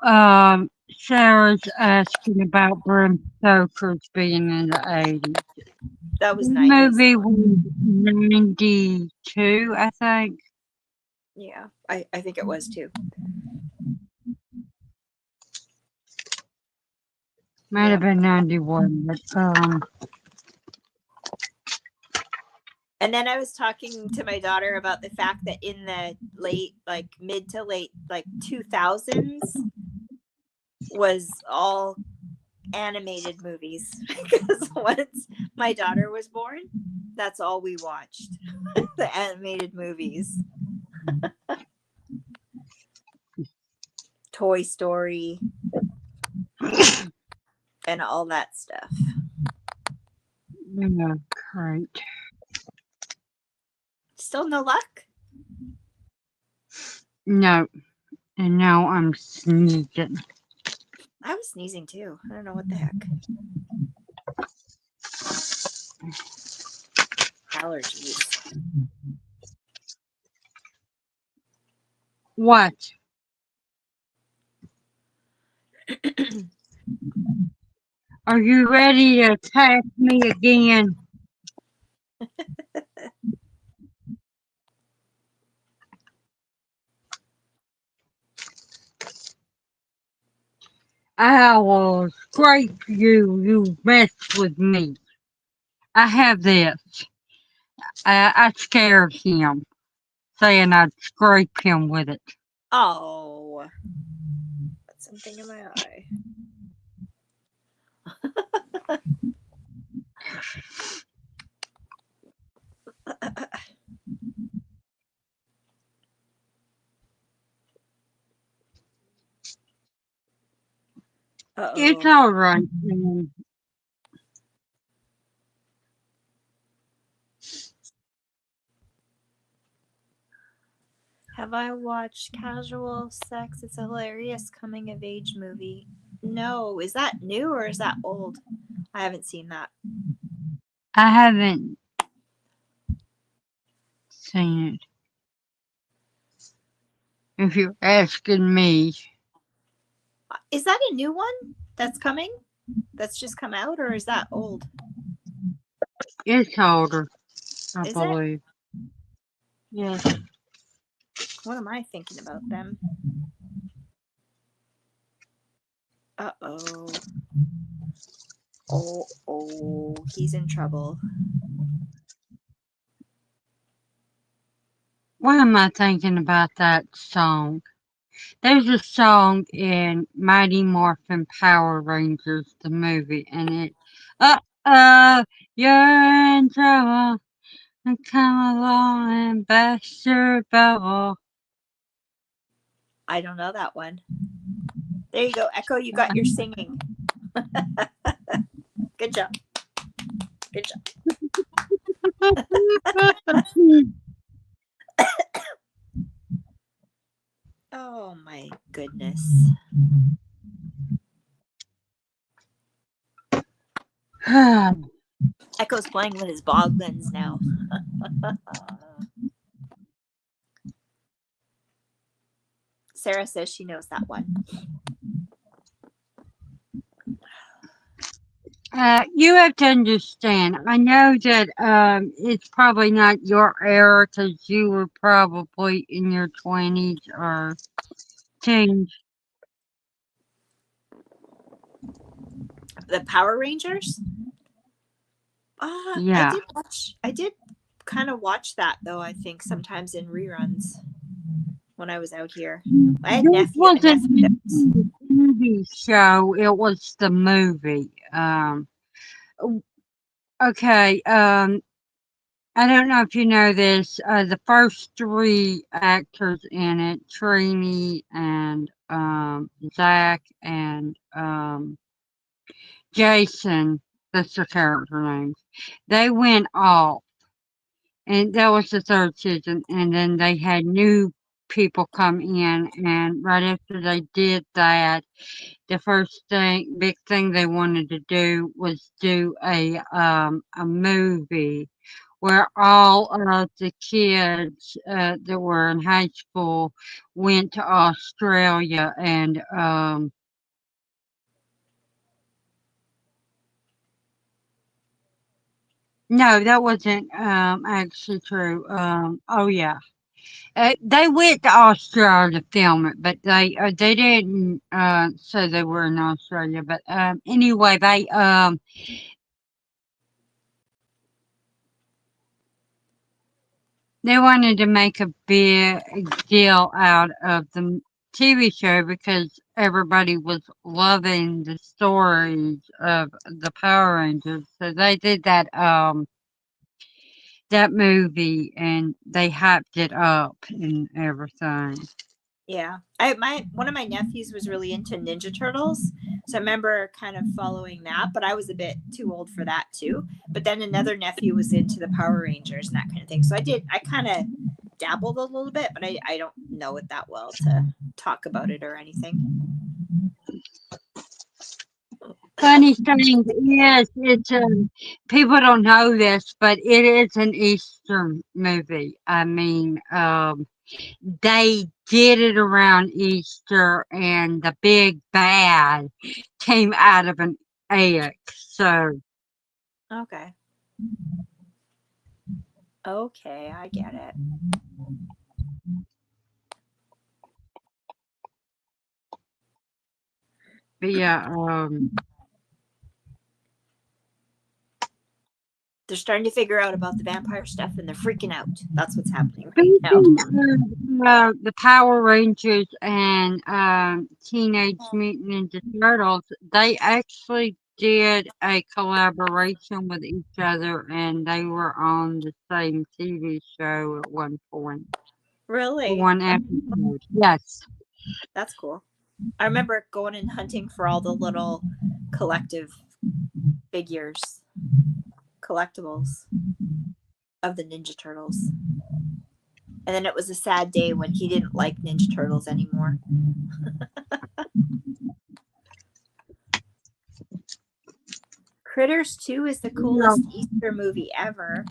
Sarah's asking about Bram Stoker's being in the 80s. That was The 90s. movie was 92, I think. Yeah, I think it was too. Might have been 91, but And then I was talking to my daughter about the fact that in the mid to late 2000s was all animated movies because once my daughter was born, that's all we watched. The animated movies. Toy Story and all that stuff. yeah, great. Still no luck? No, and now I'm sneezing. I was sneezing too. I don't know what the heck. Allergies. What? Are you ready to attack me again? I will scrape you, you mess with me. I have this. I scared him, saying I'd scrape him with it. Oh. Got something in my eye. It's Uh-oh. all right. Have I watched Casual Sex? It's a hilarious coming of age movie. No, is that new or is that old? I haven't seen that. I haven't seen it. If you're asking me. Is that a new one that's coming? That's just come out, or is that old? It's older, I Is it? believe. Yes. What am I thinking about them? Uh-oh. Oh, he's in trouble. Why am I thinking about that song? There's a song in Mighty Morphin Power Rangers, the movie, and it, you're in trouble, and come along and bust your bubble. I don't know that one. There you go, Echo. You got your singing. Good job. Good job. Oh my goodness. Echo's playing with his boglins now. Sarah says she knows that one. You have to understand, I know that it's probably not your era because you were probably in your 20s or teens. The Power Rangers? Yeah. I did kind of watch that though, I think, sometimes in reruns when I was out here. I had This nephew. wasn't the TV show, it was the movie. Okay, I don't know if you know this. The first three actors in it, Trini and Zach and Jason, that's their character names. They went off and that was the third season. And then they had new people come in, and right after they did that, the first big thing they wanted to do was do a movie where all of the kids that were in high school went to Australia and no, that wasn't actually true. Oh yeah, they went to Australia to film it, but they didn't say they were in Australia. But anyway, they wanted to make a big deal out of the TV show because everybody was loving the stories of the Power Rangers. So they did that movie and they hyped it up and everything. Yeah. One of my nephews was really into Ninja Turtles. So I remember kind of following that, but I was a bit too old for that too. But then another nephew was into the Power Rangers and that kind of thing. So I kind of dabbled a little bit, but I don't know it that well to talk about it or anything. Funny thing is, it's people don't know this, but it is an Easter movie. I mean, they did it around Easter, and the big bad came out of an egg. So, Okay. Okay, I get it. but yeah, They're starting to figure out about the vampire stuff and they're freaking out. That's what's happening right now. the Power Rangers and Teenage Mutant Ninja Turtles, they actually did a collaboration with each other, and they were on the same TV show at one point. Really? One episode. Yes. That's cool. I remember going and hunting for all the little collective figures, collectibles of the Ninja Turtles. And then it was a sad day when he didn't like Ninja Turtles anymore. Critters 2 is the coolest Easter movie ever.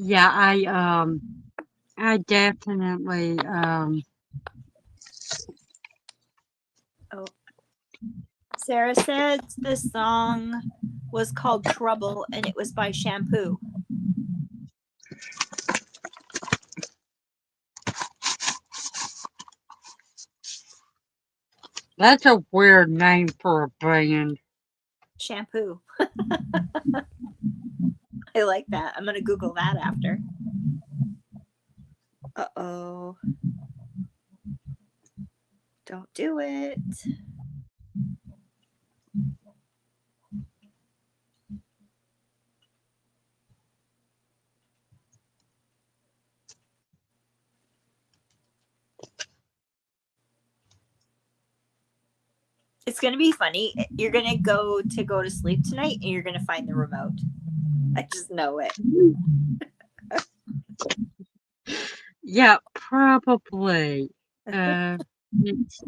Yeah, I definitely Oh. Sarah said the song was called Trouble and it was by Shampoo. that's a weird name for a band. Shampoo. I like that. I'm going to Google that after. Uh-oh. Don't do it. It's going to be funny. You're going to go to sleep tonight and you're going to find the remote. I just know it. Yeah, probably. It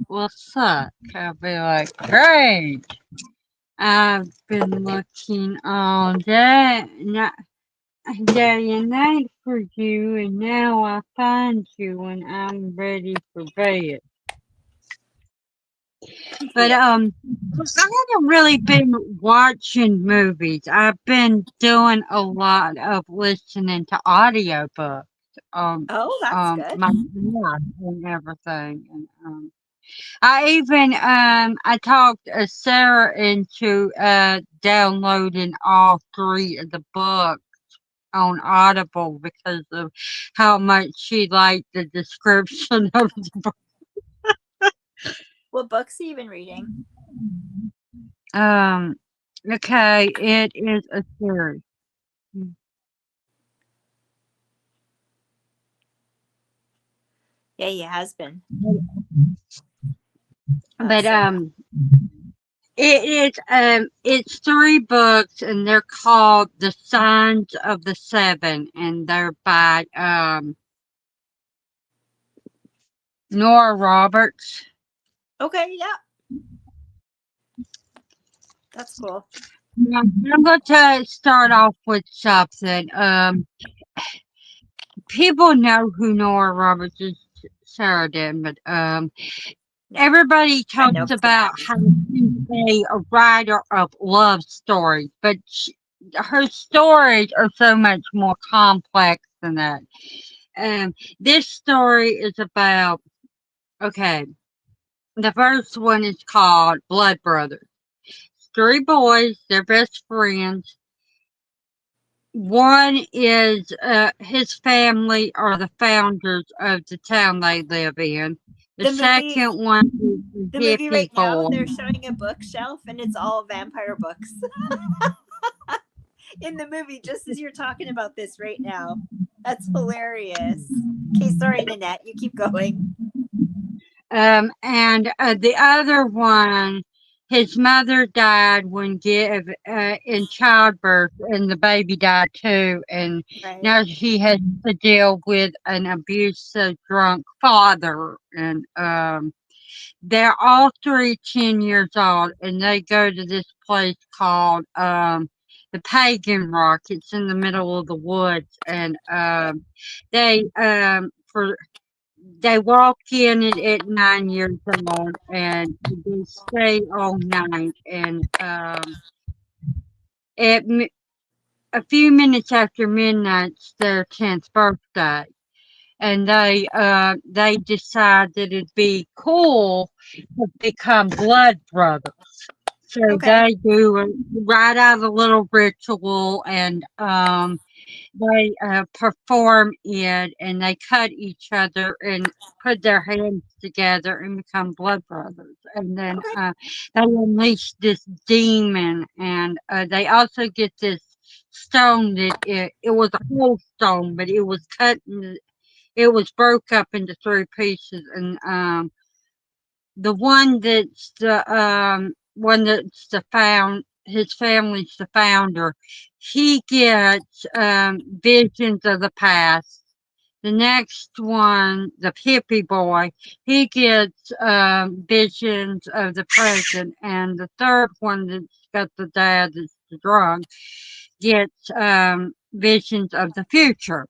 will suck. I'll be like, great. I've been looking all day and night for you, and now I find you, and I'm ready for bed. But I haven't really been watching movies. I've been doing a lot of listening to audiobooks. Oh, that's good. My dad and everything. And I even I talked Sarah into downloading all three of the books on Audible because of how much she liked the description of the book. What books are you been reading? Okay, it is a series. Yeah, he has been. But It's 3 books, and they're called The Signs of the Seven, and they're by Nora Roberts. Okay, yeah. That's cool. Now, I'm going to start off with something. People know who Nora Roberts is, Sarah did, but No, everybody I know talks about Savannah. how she's a writer of love stories, but her stories are so much more complex than that. This story is about, okay, the first one is called Blood Brothers. 3 boys, they're best friends. One is his family are the founders of the town they live in. The The movie, second one is the a movie hippie right now, boy. they're showing a bookshelf and it's all vampire books in the movie, just as you're talking about this right now. That's hilarious. Okay, sorry, Nannette, you keep going. And the other one, his mother died when in childbirth, and the baby died too. And Right. now he has to deal with an abusive, drunk father. And they're all 10 years old, and they go to this place called the Pagan Rock. It's in the middle of the woods, and Okay. they for they walk in at 9 years old, and they stay all night. And at a few minutes after midnight, it's their 10th birthday, and they decide that it'd be cool to become blood brothers. So Okay. they do write out a little ritual, and they perform it, and they cut each other and put their hands together and become blood brothers. And then Okay. they unleash this demon, and they also get this stone that it was a whole stone, but it was it was broke up into 3 pieces, and the one that's the his family's the founder. He gets visions of the past. The next one, the hippie boy, he gets visions of the present, and the third one that's got the dad that's the drunk gets visions of the future.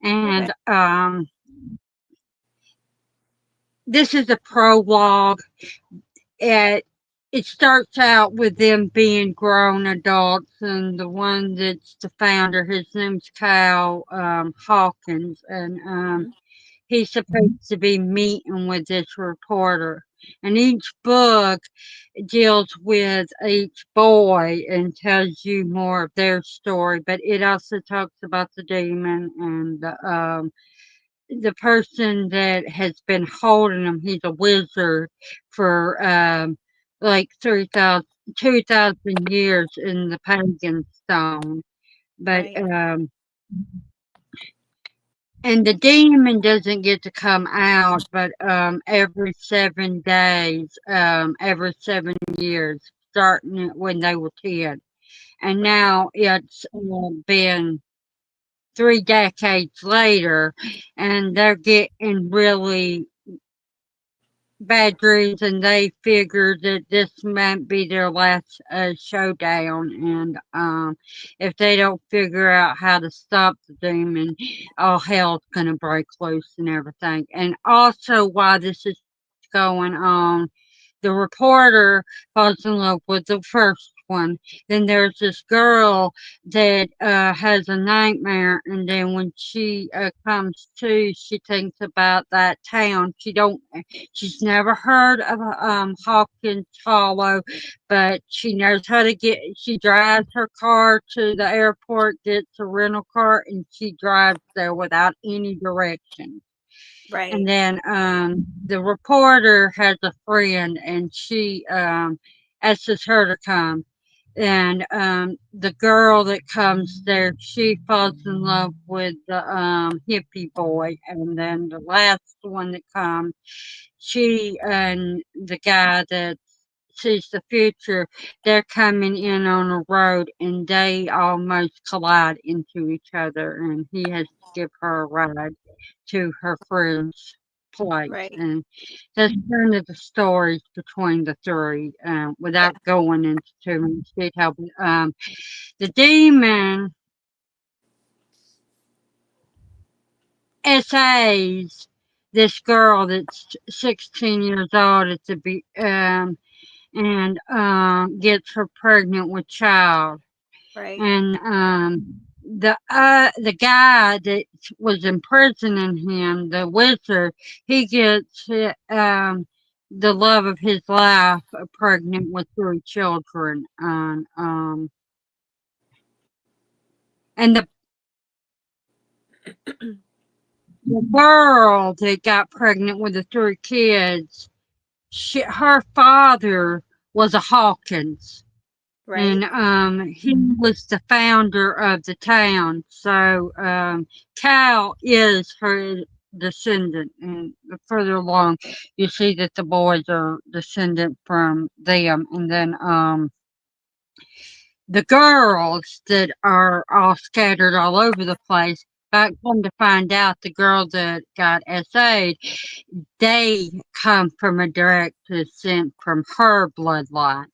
Okay. And this is a prologue. It it starts out with them being grown adults, and the one that's the founder, his name's Kyle Hawkins, and Hmm. he's supposed to be meeting with this reporter. And each book deals with each boy and tells you more of their story, but it also talks about the demon and the person that has been holding him. He's a wizard for like 2,000 years in the pagan stone. But Right. and the demon doesn't get to come out, but every 7 days, every 7 years, starting when they were 10. And Right. now it's been 3 decades later, and they're getting really bad dreams, and they figured that this might be their last showdown. And if they don't figure out how to stop the demon, all hell's gonna break loose and everything. And also, while this is going on, the reporter falls in love with the first one. Then there's this girl that has a nightmare, and then when she comes to, she thinks about that town. She's never heard of Hawkins Hollow, but she knows how to get. She drives her car to the airport, gets a rental car, and she drives there without any direction. And Right. then the reporter has a friend, and she asks her to come. And the girl that comes there, she falls in love with the hippie boy. And then the last one that comes, she and the guy that's sees the future. They're coming in on a road and they almost collide into each other, and he has to give her a ride to her friend's place. Right. And that's kind of the stories between the three, without going into too much detail. But, the demon essays this girl that's 16 years old at the and gets her pregnant with child. Right. And the guy that was imprisoning him, the wizard, he gets the love of his life pregnant with 3 children. And the girl that got pregnant with the 3 kids, her father was a Hawkins. Right. And he was the founder of the town. So Cal is her descendant. And further along, you see that the boys are descendant from them. And then the girls that are all scattered all over the place. But come to find out, the girl that got SA'd, they come from a direct descent from her bloodline.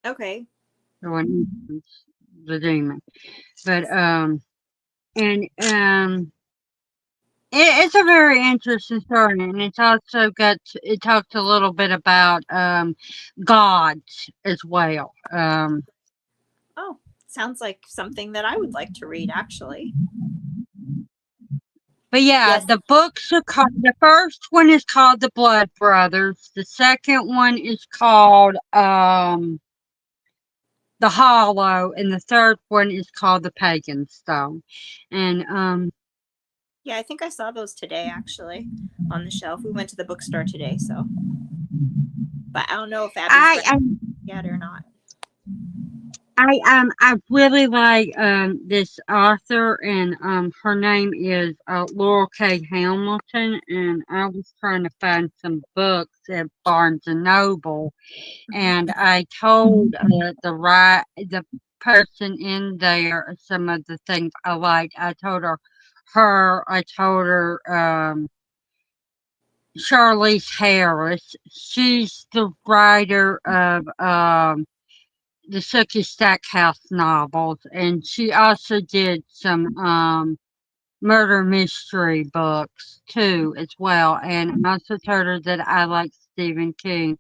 Okay. The demon. But it's a very interesting story, and it's also it talks a little bit about gods as well. Oh, sounds like something that I would like to read, actually. But yeah, Yes. the books are called. The first one is called The Blood Brothers. The second one is called The Hollow, and the third one is called The Pagan Stone. And Yeah, I think I saw those today, actually, on the shelf. We went to the bookstore today, so. But I don't know if Abby's read yet or not. I really like this author, and her name is Laurel K. Hamilton, and I was trying to find some books at Barnes and Noble, and I told the person in there some of the things I liked. I told her Charlize Harris. She's the writer of the Sookie Stackhouse novels, and she also did some murder mystery books too as well. And I also told her that I like Stephen King,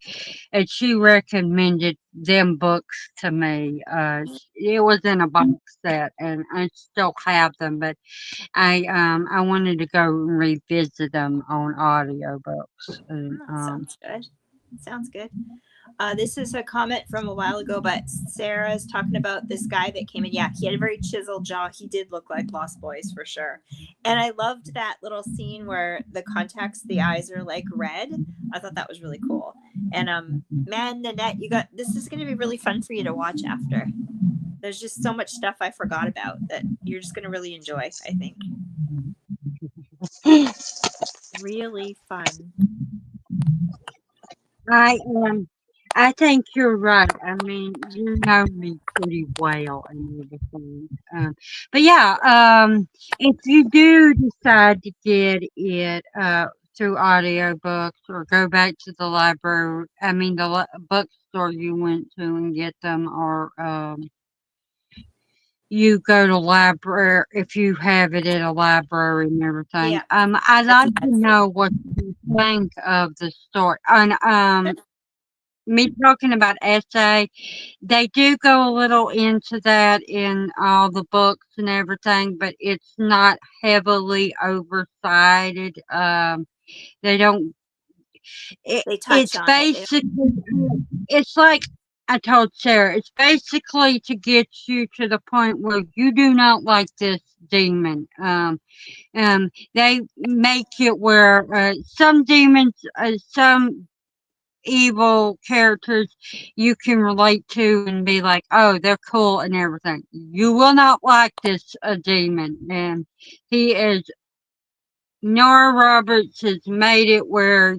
and she recommended them books to me. It was in a box set, and I still have them, but I wanted to go and revisit them on audiobooks. And That sounds good. Sounds good. This is a comment from a while ago, but Sarah's talking about this guy that came in. Yeah, he had a very chiseled jaw. He did look like Lost Boys for sure. And I loved that little scene where the contacts, the eyes are like red. I thought that was really cool. And man, Nannette, this is going to be really fun for you to watch after. There's just so much stuff I forgot about that you're just going to really enjoy, I think. Really fun. I think you're right. I mean, you know me pretty well and everything. But yeah, if you do decide to get it through audiobooks or go back to the library, I mean the bookstore you went to and get them, or you go to library if you have it at a library and everything. Yeah, I'd like to know what you think of the story. And me talking about essay, they do go a little into that in all the books and everything, but it's not heavily oversighted. They don't. they touch It's on it. basically, it's like I told Sarah, it's basically to get you to the point where you do not like this demon. They make it where some demons, some evil characters you can relate to and be like, oh, they're cool and everything. You will not like this demon. And he is, Nora Roberts has made it where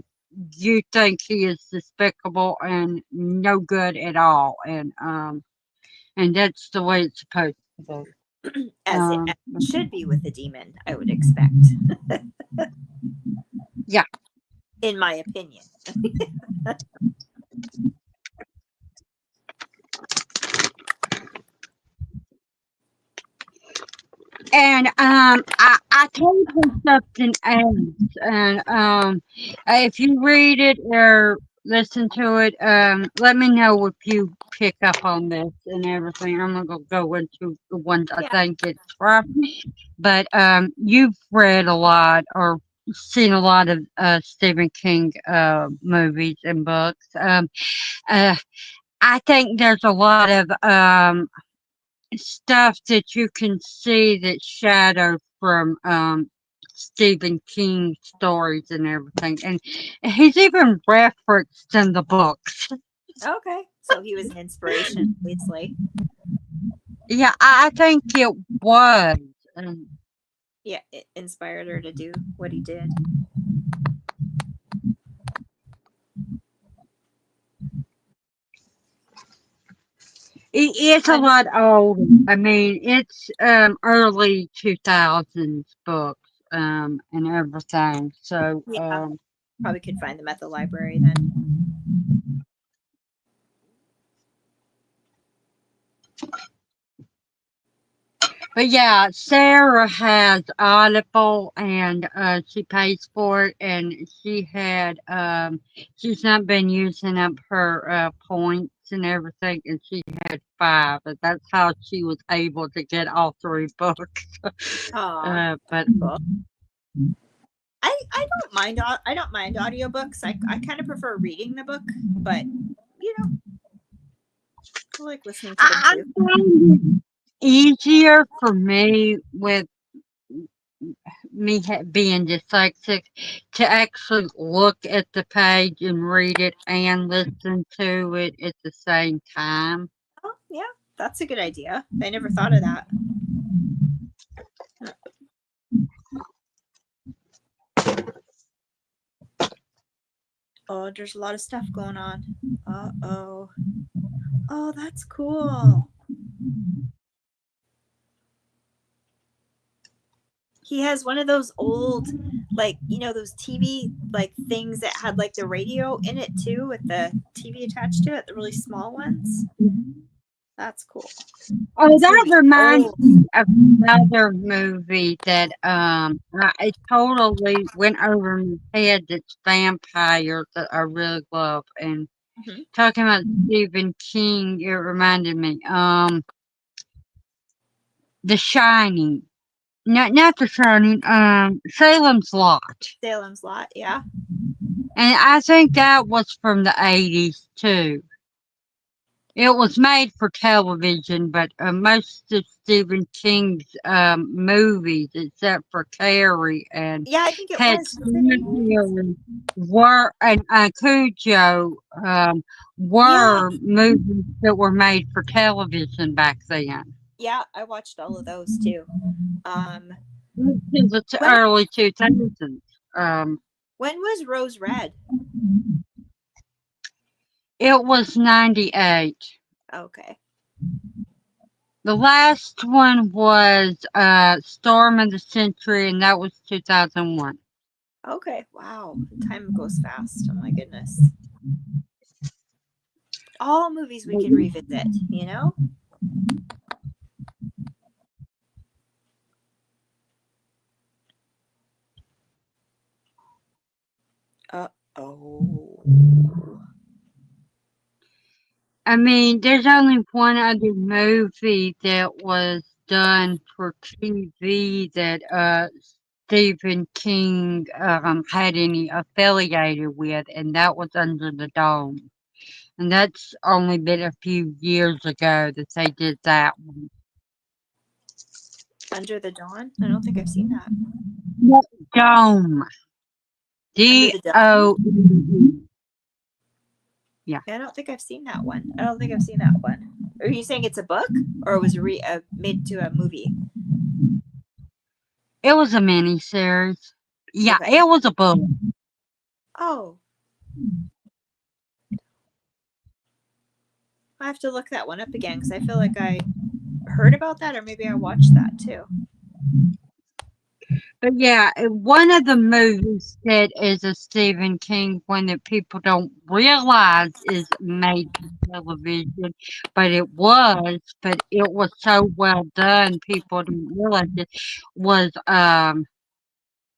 you think he is despicable and no good at all, and that's the way it's supposed to be. As it should be with a demon, I would expect. Yeah. In my opinion. And I told her something else, and if you read it or listen to it, let me know if you pick up on this and everything. I'm gonna go into the ones I think it's from, but you've read a lot or seen a lot of Stephen King movies and books. I think there's a lot of stuff that you can see that's shadowed from Stephen King stories and everything. And he's even referenced in the books. Okay. So he was an inspiration, obviously. Yeah, I think it was. Yeah, it inspired her to do what he did. It's a lot older. I mean, it's early 2000s books and everything. So yeah, probably could find them at the library then. But yeah, Sarah has Audible and she pays for it, and she had she's not been using up her points and everything, and she had 5, and that's how she was able to get all 3 books. But cool. I don't mind audiobooks. I kind of prefer reading the book, but you know, I like listening to them I too. find it easier for me with me being dyslexic to actually look at the page and read it and listen to it at the same time. Oh, yeah, that's a good idea. I never thought of that. Oh, there's a lot of stuff going on. Uh-oh. Oh, that's cool. He has one of those old, like, you know, those TV, like, things that had, like, the radio in it, too, with the TV attached to it, the really small ones. That's cool. Oh, that reminds me of another movie that I totally went over my head. That's vampires that I really love. And talking about Stephen King, it reminded me. The Shining. Not The Shining. Salem's Lot. Salem's Lot, yeah. And I think that was from the 80s too. It was made for television, but most of Stephen King's movies, except for Carrie and I think it Pet was. Were and Cujo were movies that were made for television back then. Yeah, I watched all of those too. The early 2000s. When was Rose Red? It was 98. Okay. The last one was Storm of the Century, and that was 2001. Okay, wow. Time goes fast. Oh my goodness. All movies we can revisit, you know? Uh-oh. I mean, there's only one other movie that was done for TV that Stephen King had any affiliated with, and that was Under the Dome. And that's only been a few years ago that they did that one. Under the Dawn? I don't think I've seen that. Dome. D-O-M-E. Yeah. I don't think I've seen that one. Are you saying it's a book, or it was made to a movie? It was a mini series. Yeah, it was a book. Oh, I have to look that one up again because I feel like I heard about that, or maybe I watched that too. But yeah, one of the movies that is a Stephen King one that people don't realize is made for television, but it was so well done, people didn't realize it, was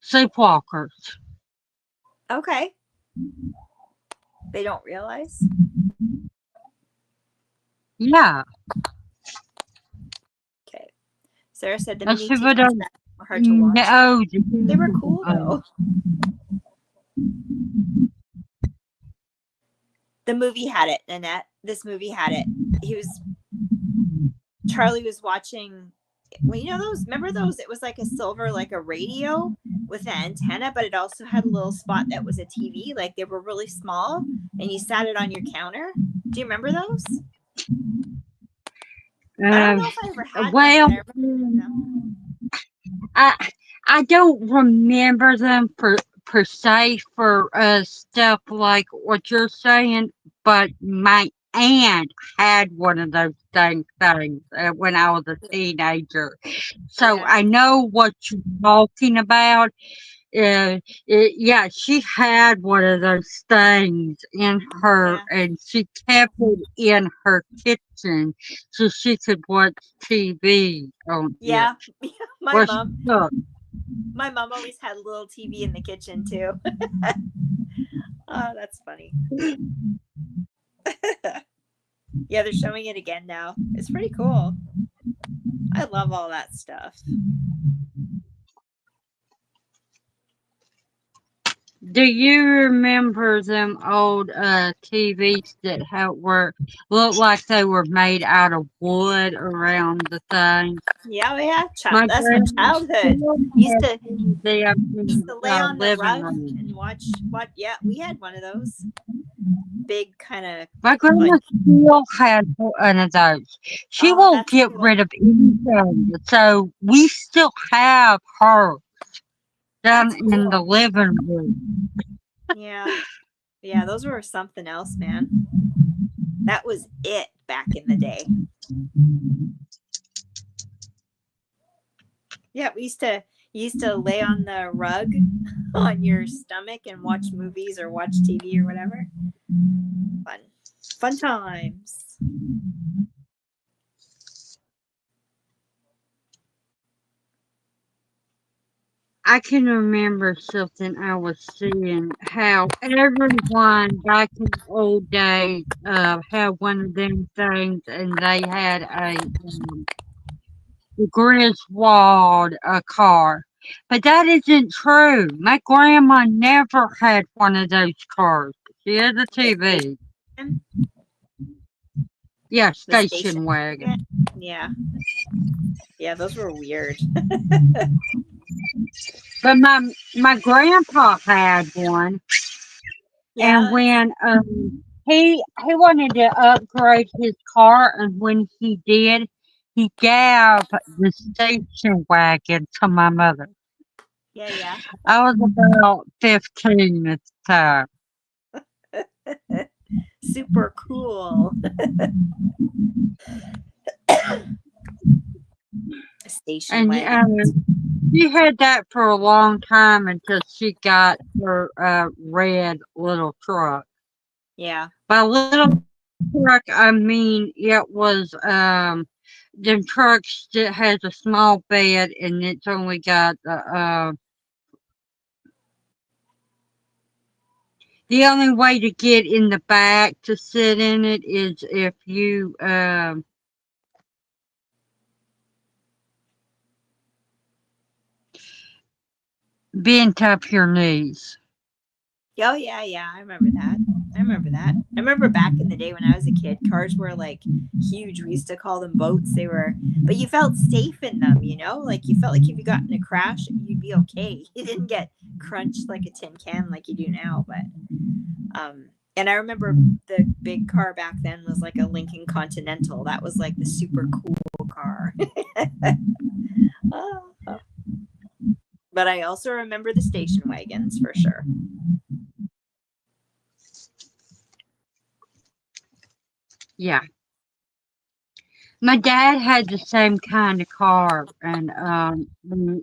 Sleepwalkers. Okay. They don't realize? Yeah. Okay. Sarah said the Most mini people TVs don't were hard to watch. know. They were cool though. The movie had it, Nannette. This movie had it. Charlie was watching, well, you know those, remember those, it was like a silver, like a radio with an antenna, but it also had a little spot that was a TV. Like they were really small and you sat it on your counter. Do you remember those? I don't know if I ever had one. I don't remember them per se for stuff like what you're saying, but my aunt had one of those things when I was a teenager, so Yeah. I know what you're talking about. Yeah, she had one of those things in her, and she kept it in her kitchen so she could watch TV on Yeah. it. My mom always had a little TV in the kitchen too. Oh, that's funny. Yeah, they're showing it again now. It's pretty cool. I love all that stuff. Do you remember them old TVs that looked like they were made out of wood around the thing? Yeah. My That's my childhood. Used to lay on the living rug room and watch. Yeah, we had one of those big kind of. My grandma still had one of those. She won't get rid of anything, so we still have her down in the living room. Yeah, those were something else, man. That was it back in the day. Yeah, we used to lay on the rug on your stomach and watch movies or watch TV or whatever. Fun times. I can remember something I was seeing, how everyone back in the old days had one of them things, and they had a Griswold car. But that isn't true. My grandma never had one of those cars. She had a TV. Yeah, station wagon. Yeah, those were weird. But my grandpa had one, and when he wanted to upgrade his car, and when he did, he gave the station wagon to my mother. Yeah. I was about 15 at the time. Super cool. Station wagon. She had that for a long time until she got her red little truck. Yeah. By little truck, I mean it was them trucks that has a small bed and it's only got the only way to get in the back to sit in it is if you bent up your knees. Oh yeah, I remember that. I remember back in the day when I was a kid, cars were like huge. We used to call them boats. But you felt safe in them, you know? Like you felt like if you got in a crash, you'd be okay. You didn't get crunched like a tin can like you do now. But and I remember the big car back then was like a Lincoln Continental. That was like the super cool car. But I also remember the station wagons for sure. Yeah. My dad had the same kind of car, and when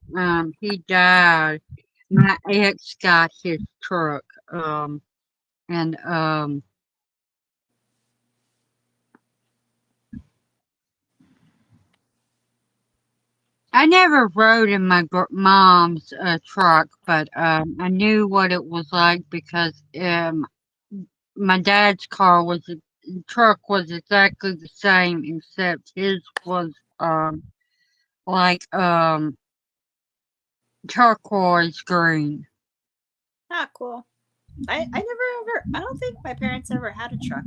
he died, my ex got his truck. And I never rode in my mom's truck, but I knew what it was like because my dad's truck was exactly the same, except his was like turquoise green. Ah, cool. I don't think my parents ever had a truck.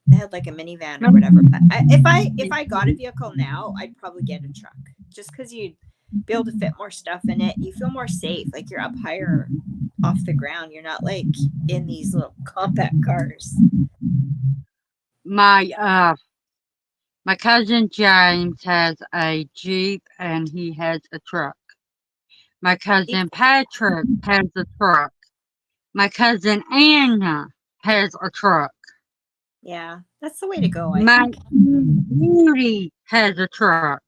They had like a minivan or whatever. But if I got a vehicle now, I'd probably get a truck just because you'd be able to fit more stuff in it. You feel more safe, like you're up higher off the ground. You're not like in these little compact cars. My cousin James has a Jeep and he has a truck. My cousin Patrick has a truck. My cousin Anna has a truck. Yeah, that's the way to go, I My think. Beauty has a truck.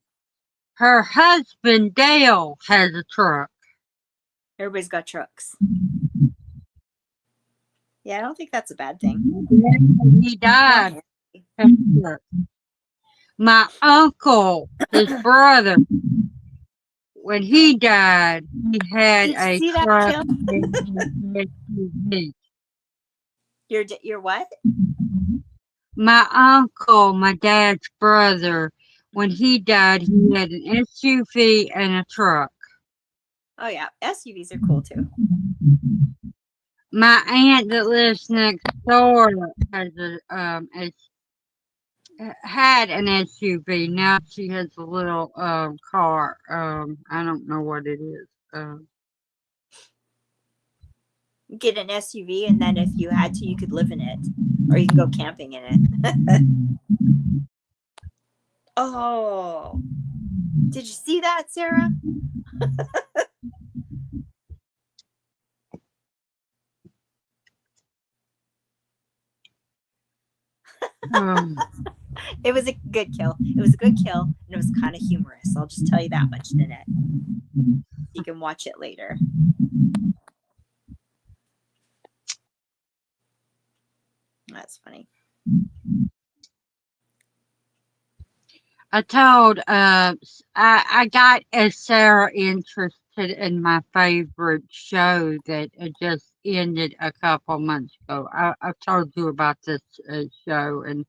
Her husband Dale has a truck. Everybody's got trucks. Yeah, I don't think that's a bad thing. He died. Has a truck. My uncle, his brother, when he died, he had Did you a see that, truck Kim? and an SUV. You're what? My uncle, my dad's brother, when he died, he had an SUV and a truck. Oh yeah, SUVs are cool too. My aunt that lives next door has had an SUV. Now she has a little car. I don't know what it is. Get an SUV, and then if you had to, you could live in it, or you can go camping in it. Oh, did you see that, Sarah? It was a good kill. It was a good kill, and it was kind of humorous. I'll just tell you that much, Nannette. You can watch it later. That's funny. I told I got Sarah interested in my favorite show that just ended a couple months ago. I told you about this show, and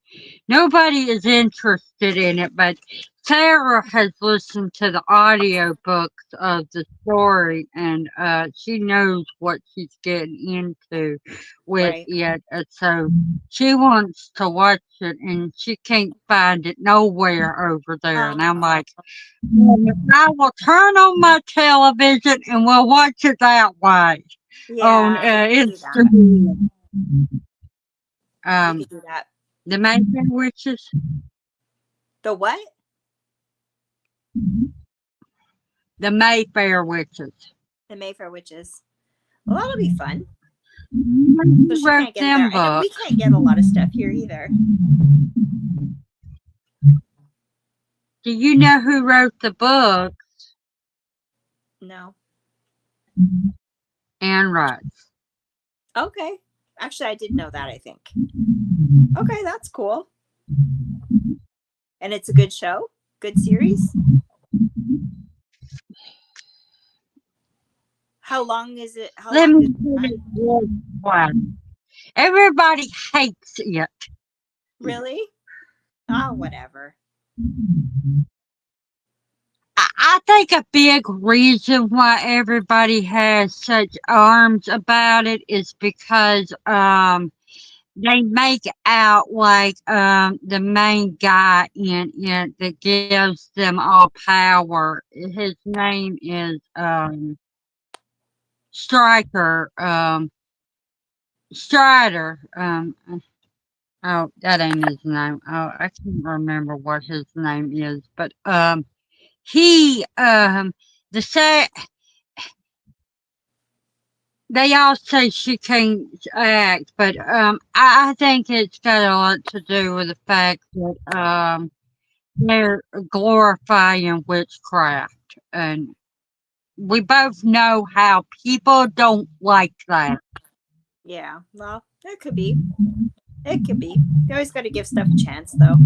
nobody is interested in it, but Sarah has listened to the audiobooks of the story, and she knows what she's getting into with Right. it. So she wants to watch it, and she can't find it nowhere over there. And I'm like, I will turn on my television and we'll watch it that way on Yeah, you could do that. Instagram. You could do that. The Mayfair Witches. The what? The Mayfair Witches. The Mayfair Witches. Well, that'll be fun. Who So she wrote can't get there. them And we books? can't get a lot of stuff here either. Do you know who wrote the book? No. Anne Rice. Okay. Actually, I did know that, I think. Okay, that's cool. And it's a good show? Good series? How long is it? How Let long me does it put run? it this way. Everybody hates it. Really? Oh, whatever. I think a big reason why everybody has such arms about it is because they make out like the main guy in it that gives them all power. His name is Striker Strider. Oh, that ain't his name. Oh, I can't remember what his name is, but he the say they all say she can't act, but I think it's got a lot to do with the fact that they're glorifying witchcraft, and we both know how people don't like that. Yeah, well, it could be. It could be. You always got to give stuff a chance, though.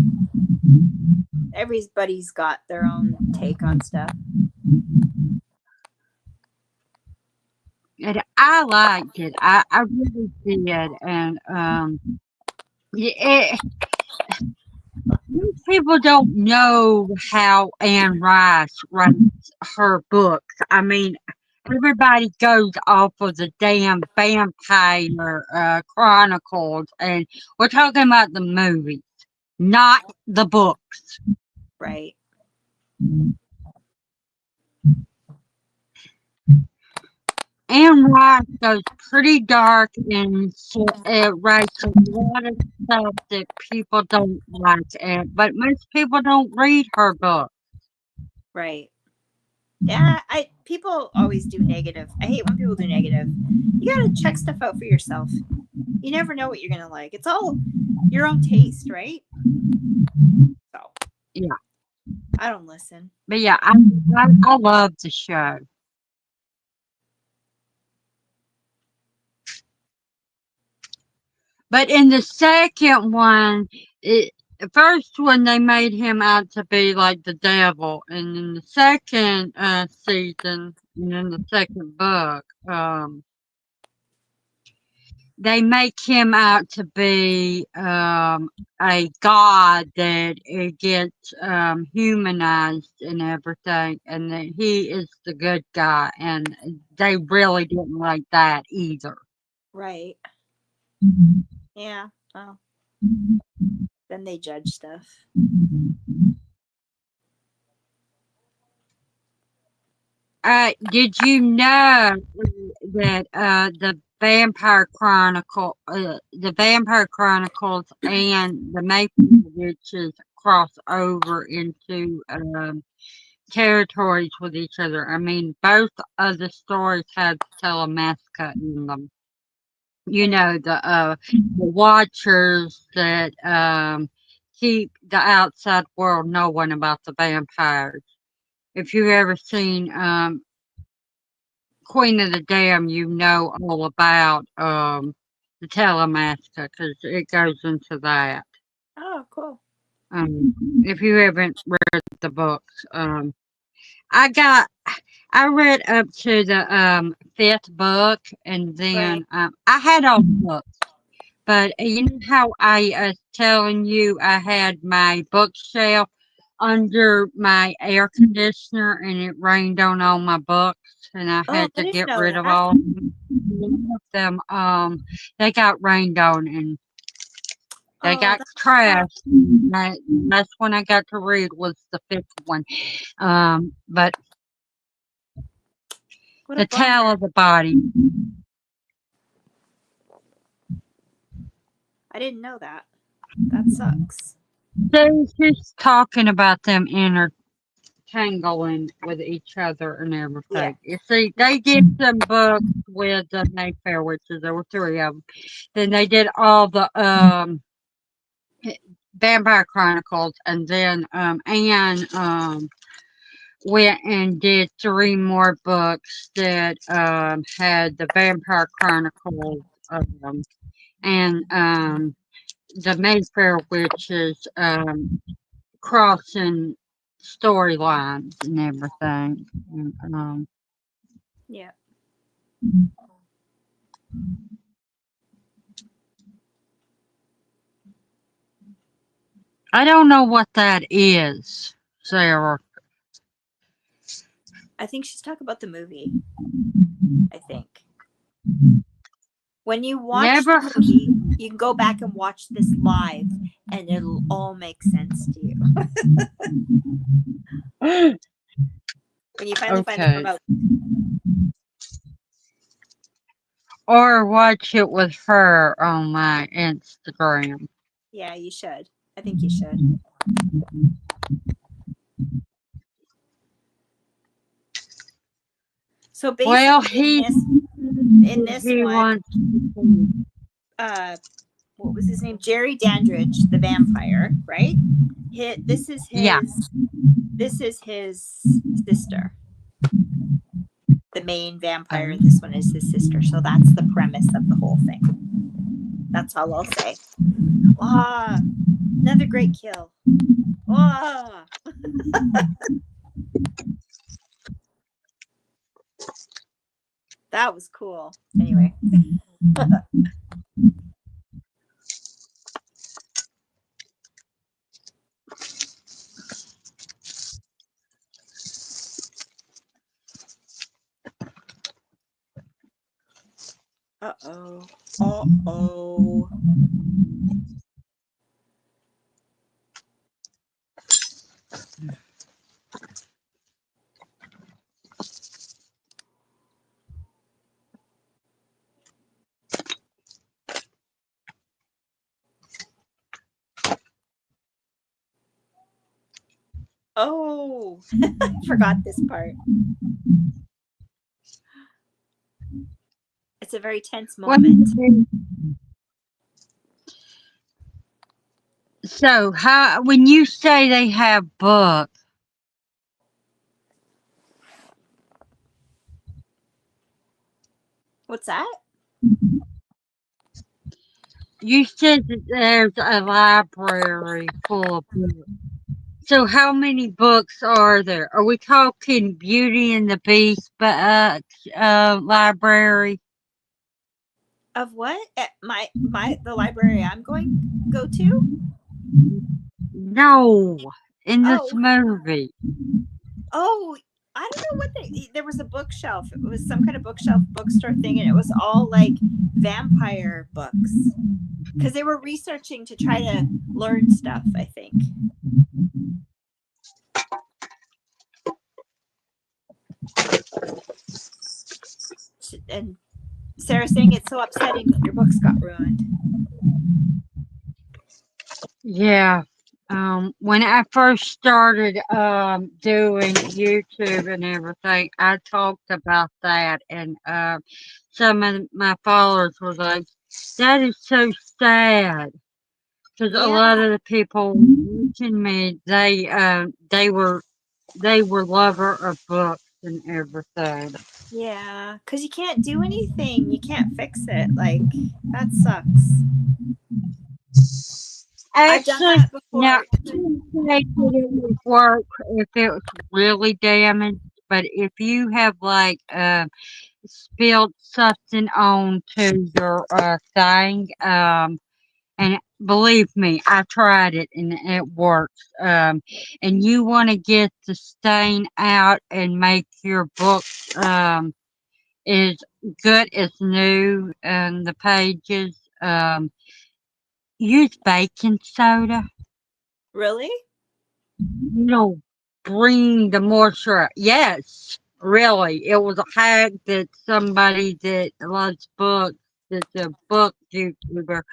Everybody's got their own take on stuff. And I liked it. I really did, and it, most people don't know how Anne Rice writes her books. I mean, everybody goes off of the damn vampire chronicles, and we're talking about the movies, not the books. Right. Anne Rice goes pretty dark and writes a lot of stuff that people don't like, but most people don't read her book. Right. Yeah, people always do negative. I hate when people do negative. You gotta check stuff out for yourself. You never know what you're gonna like. It's all your own taste, right? So Yeah. I don't listen. But yeah, I love the show. But in the second one, first one they made him out to be like the devil, and in the second season, and in the second book, they make him out to be a god that it gets humanized and everything, and that he is the good guy, and they really didn't like that either. Right. Yeah. Well, then they judge stuff. Did you know that the Vampire Chronicles and the Mayfair Witches cross over into territories with each other? I mean, both of the stories have Telemaska in them. You know, the Watchers that keep the outside world knowing about the vampires. If you've ever seen Queen of the Dam, you know all about the Telemaska because it goes into that. Oh, cool. If you haven't read the books, I read up to the fifth book, and then Right. I had all the books. But you know how I was telling you I had my bookshelf under my air conditioner and it rained on all my books and I Oh, had I to didn't get know rid of that. all of them. They got rained on and they Oh, got that's trashed. That's when I got to read was the fifth one. But what the a tale bummer. of the body. I didn't know that. That sucks. They just talking about them intertangling with each other and everything. Yeah. You see, they did some books with the Mayfair Witches. There were three of them. Then they did all the Vampire Chronicles, and then Anne went and did three more books that had the Vampire Chronicles and the Mayfair Witches crossing storylines and everything. And, Yeah. I don't know what that is, Sarah. I think she's talking about the movie. I think. When you watch Never. the movie, you can go back and watch this live and it'll all make sense to you. When you finally find the Okay. remote. Or watch it with her on my Instagram. Yeah, you should. I think you should. So basically, Well, in this, in this He one, wants. what was his name? Jerry Dandridge, the vampire, right? This is Yeah. his sister. The main vampire in this one is his sister. So that's the premise of the whole thing. That's all I'll say. Ah, another great kill. Ah. That was cool. Anyway. Uh-oh. Uh-oh. Oh, I forgot this part. It's a very tense moment. So, when you say they have books, What's that? you said that there's a library full of books. So, how many books are there? Are we talking Beauty and the Beast library? Of what? At the library I'm go to? No, in this Oh. movie. Oh, I don't know what there was a bookshelf. It was some kind of bookstore thing, and it was all like vampire books. Because they were researching to try to learn stuff, I think. And Sarah saying it's so upsetting that your books got ruined. Yeah. When I first started doing YouTube and everything, I talked about that, and some of my followers were like, "That is so sad," because a Yeah. lot of the people watching me, they were lover of books and everything. Yeah, because you can't do anything. You can't fix it. Like, that sucks. I've done Actually, that before. now I can say that it would work if it was really damaged, but if you have like spilled something onto your thing, and believe me, I tried it and it works. And you want to get the stain out and make your book as good as new and the pages. Use baking soda. Really? No, bring the moisture. Yes, really. It was a hack that somebody that loves books, that's a book YouTuber,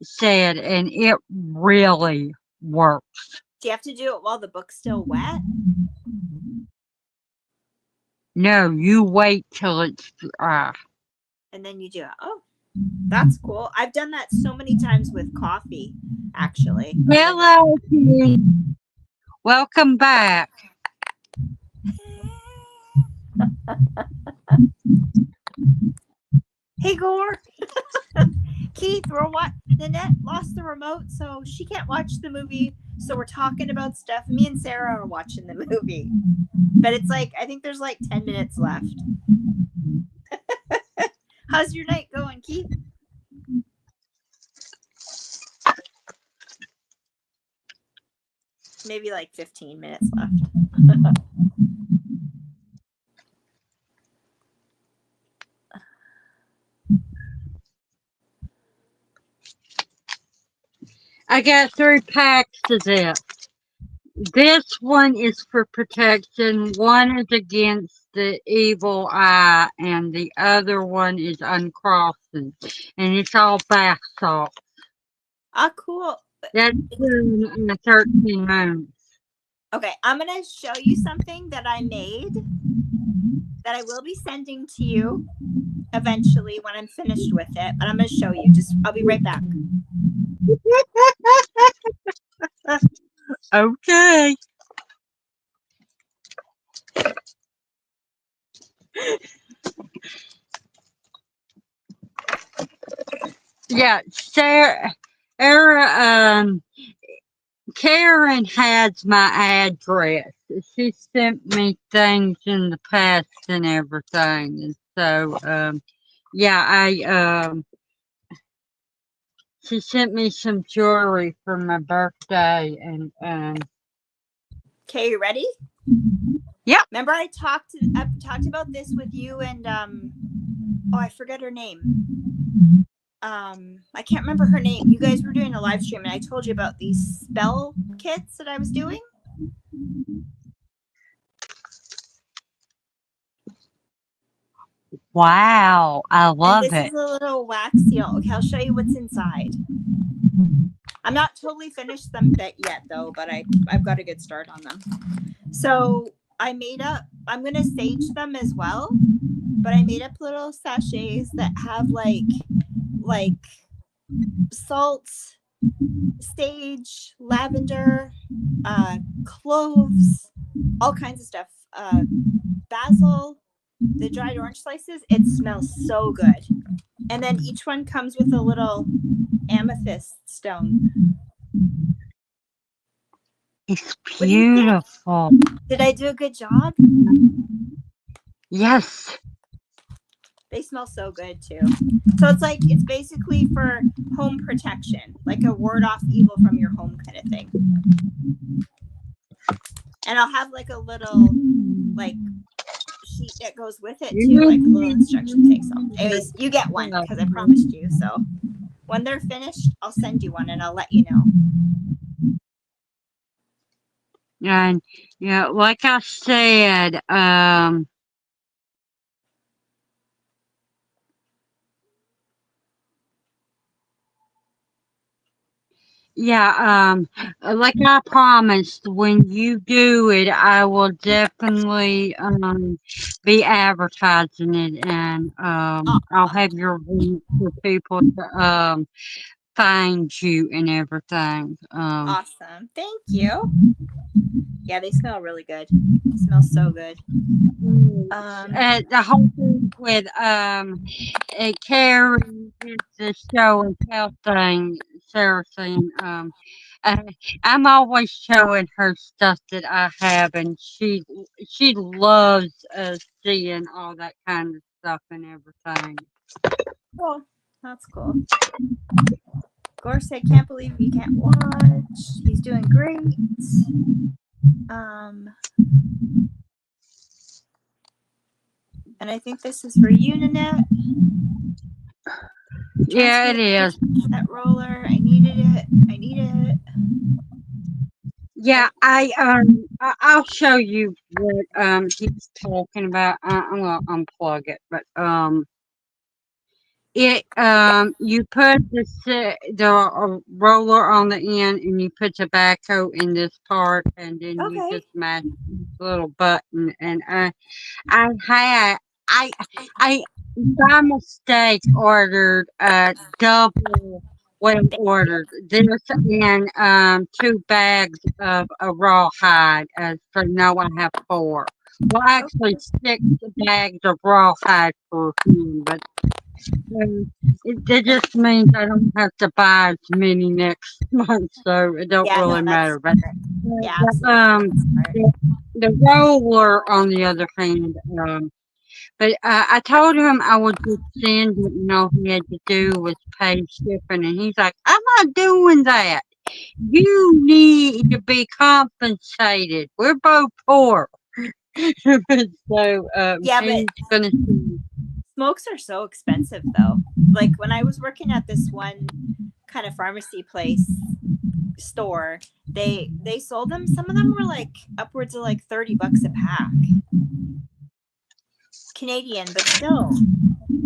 said, and it really works. Do you have to do it while the book's still wet? No, you wait till it's dry. And then you do it. Oh, that's cool. I've done that so many times with coffee, actually. Hello, Keith. Welcome back. Hey, Gore. Keith, Nannette lost the remote, so she can't watch the movie. So we're talking about stuff. Me and Sarah are watching the movie. But it's like, I think there's like 10 minutes left. How's your night going, Keith? Maybe like 15 minutes left. I got 3 packs of this. This one is for protection. One is against the evil eye, and the other one is uncrossing. And it's all bath salt. Ah, cool. That's in 13 months. Okay, I'm going to show you something that I made that I will be sending to you. eventually when I'm finished with it, but I'm going to show you. I'll be right back. Okay. Yeah, Sarah, Karen has my address. She sent me things in the past and everything, and so yeah, she sent me some jewelry for my birthday, and Okay, you ready? yeah. Remember I talked about this with you and I forget her name. I can't remember her name. You guys were doing a live stream and I told you about these spell kits that I was doing. Wow, I love and this it. is a little wax seal. Okay, I'll show you what's inside. I'm not totally finished them yet though, but I've got a good start on them. So I'm going to sage them as well, but I made up little sachets that have like salt, sage, lavender, cloves, all kinds of stuff. Basil, the dried orange slices. It smells so good. And then each one comes with a little amethyst stone. It's beautiful. Did I do a good job? Yes. They smell so good too. So it's basically for home protection, like a ward off evil from your home kind of thing. And I'll have like a little sheet that goes with it too, like a little instruction thing. So anyways, you get one because I promised you. So when they're finished, I'll send you one and I'll let you know. And yeah, like I said, yeah, like I promised, when you do it, I will definitely be advertising it, and I'll have your link for people to find you and everything. Awesome. Thank you. Yeah, they smell really good. They smell so good. The whole thing with Carrie is the show and tell thing, Sarah saying, I'm always showing her stuff that I have, and she loves seeing all that kind of stuff and everything. Cool. That's cool. Gorse, I can't believe you can't watch. He's doing great. And I think this is for you, Nannette. Yeah, it is. That roller, I needed it. I need it. Yeah, I'll show you what he's talking about. I'm gonna unplug it, but you put the roller on the end, and you put tobacco in this part, and then you just match this little button. And I by mistake ordered double what I ordered. This and 2 bags of a rawhide. So now I have 4. Well, actually 6 bags of rawhide for him, but it just means I don't have to buy as many next month, so it don't really matter. But the roller, on the other hand, but I told him I would just send it, and all he had to do was pay shipping, and he's like, I'm not doing that. You need to be compensated. We're both poor. So he's gonna see. Smokes are so expensive though. Like when I was working at this one kind of pharmacy store, they sold them. Some of them were like upwards of like $30 a pack. Canadian, but still,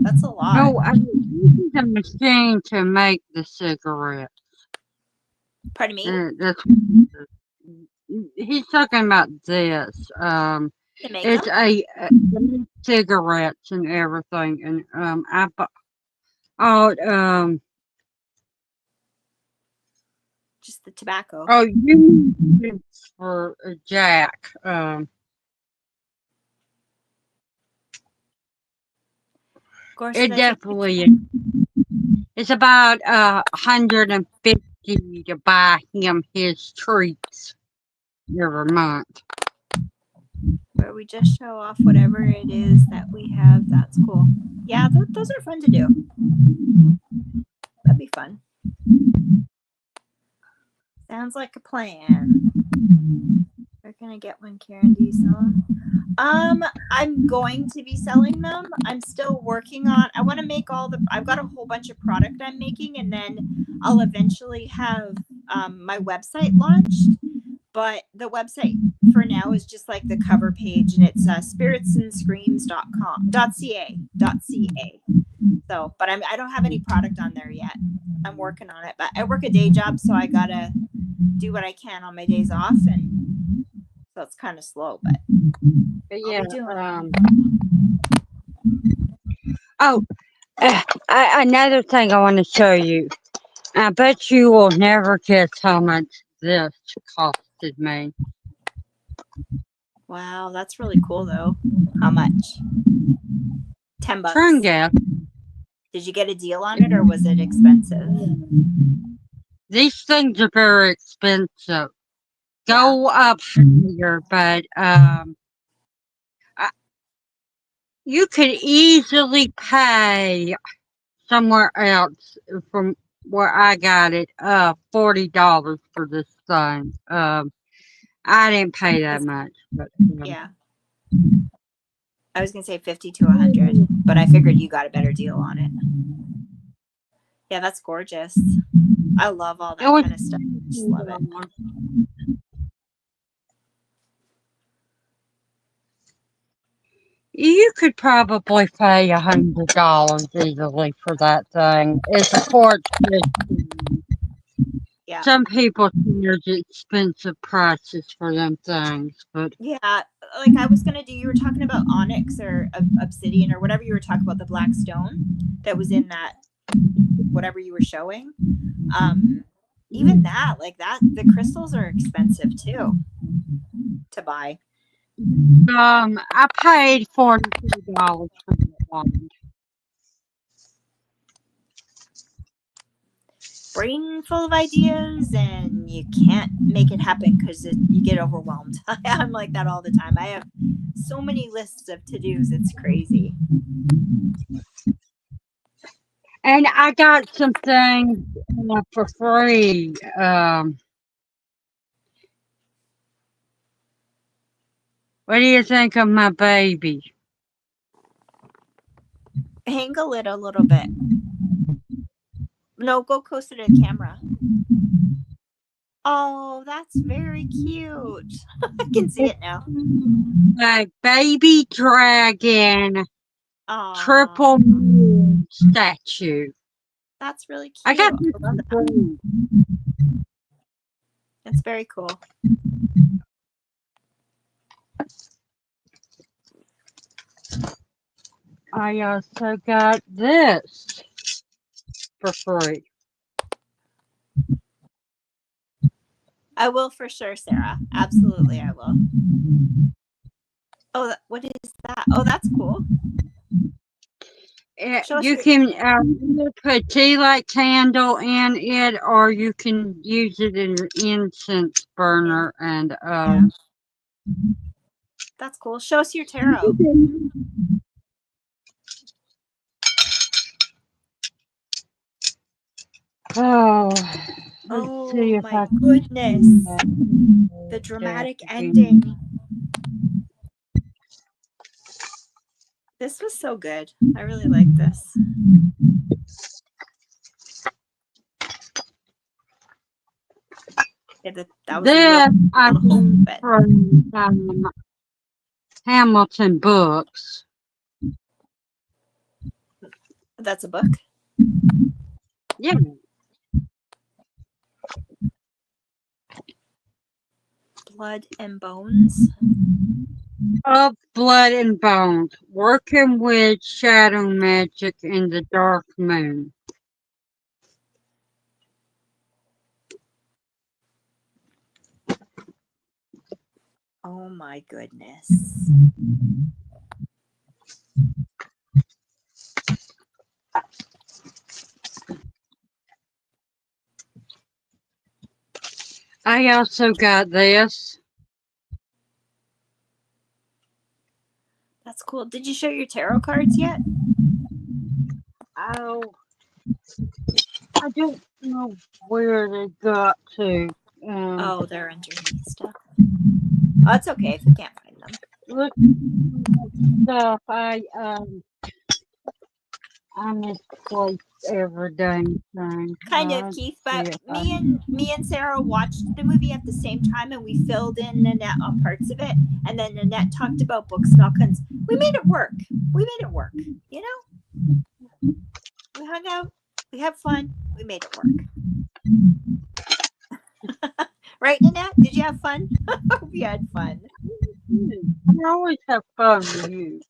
that's a lot. No, I use a machine to make the cigarettes. Pardon me? He's talking about this. To make It's them? cigarettes and everything, and I bought Just the tobacco. oh, you need it for Jack. Gosh, It should I take definitely is. It's about $150 to buy him his treats every month. where we just show off whatever it is that we have? That's cool. Yeah, those are fun to do. That'd be fun. Sounds like a plan. We're gonna get one, Karen. Do you sell them? I'm going to be selling them. I'm still working on. I want to make I've got a whole bunch of product I'm making, and then I'll eventually have my website launched. But the website for now is just like the cover page, and it's spiritsandscreams.ca. So, but I don't have any product on there yet. I'm working on it, but I work a day job, so I gotta do what I can on my days off, and so it's kind of slow, but Yeah. doing Another thing I want to show you. I bet you will never guess how much this costed me. Wow, that's really cool though. How much? $10. Try and guess. Did you get a deal on it, or was it expensive? These things are very expensive. Go up here, but you could easily pay somewhere else from where I got it $40 for this thing. I didn't pay that much, but Yeah. I was gonna say 50 to 100, but I figured you got a better deal on it. Yeah, that's gorgeous. I love all that kind of stuff. Just love it. You could probably pay $100 easily for that thing. It's of course Yeah. some people charge expensive prices for them things, but yeah, like I was gonna do. You were talking about onyx or obsidian or whatever you were talking about, the black stone that was in that whatever you were showing. Even that, like that, the crystals are expensive too to buy. I paid $42 for that one. Brain full of ideas, and you can't make it happen because you get overwhelmed. I'm like that all the time. I have so many lists of to-dos. It's crazy. And I got some things for free. What do you think of my baby? Angle it a little bit. No, go closer to the camera. Oh, that's very cute. I can see it now. My baby dragon Aww, triple moon statue. that's really cute. I got I love that. That's very cool. I also got this for free. I will for sure, Sarah. Absolutely, I will. Oh, what is that? Oh, that's cool. You can put tea light candle in it, or you can use it in an incense burner. And that's cool. Show us your tarot. Let's see if my goodness. The dramatic ending. This was so good. I really like this. Yeah, that was from Hamilton Books. That's a book? Yeah. Blood and Bones. of Blood and Bones, working with shadow magic in the Dark Moon. Oh my goodness. I also got this. That's cool. Did you show your tarot cards yet? Oh, I don't know where they got to. Oh, they're underneath stuff. Oh, it's okay if you can't find them. Look stuff. I misplaced every dang thing. Kind of, Keith, but me and Sarah watched the movie at the same time, and we filled in Nannette on parts of it, and then Nannette talked about books and all kinds. We made it work. You know, we hung out, we had fun, we made it work. Right, Nannette? Did you have fun? We had fun. I always have fun with you.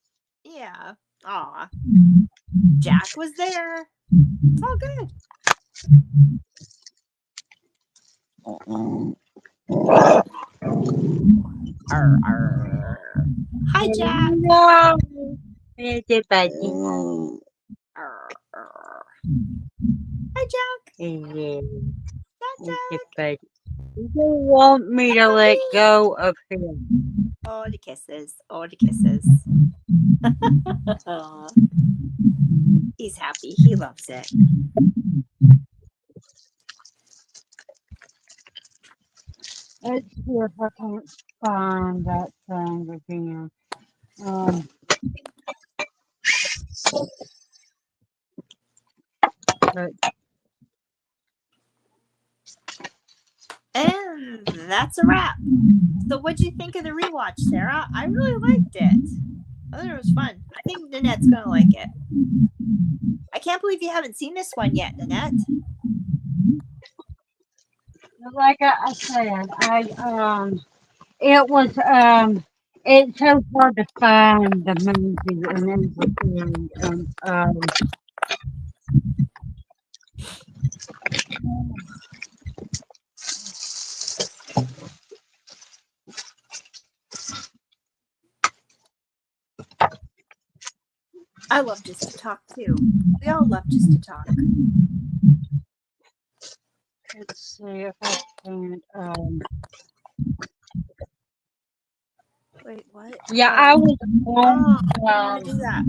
Yeah. Aw. Jack was there. It's all good. Arr, arr. Hi, Jack. No. Hey, buddy. Arr, arr. Hi, Jack. Yeah. Jack. Buddy. You don't want me to let go of him. Oh, the kisses. Oh, the kisses. He's happy. He loves it. Let's see if I can find that thing again. But and that's a wrap. So what'd you think of the rewatch, Sarah? I really liked it. I thought it was fun. I think Nannette's gonna like it. I can't believe you haven't seen this one yet, Nannette. like I said, it was it's so hard to find the movie and everything, and I love just to talk too. We all love just to talk. let's see if I can Wait, what? yeah, I was on I do that.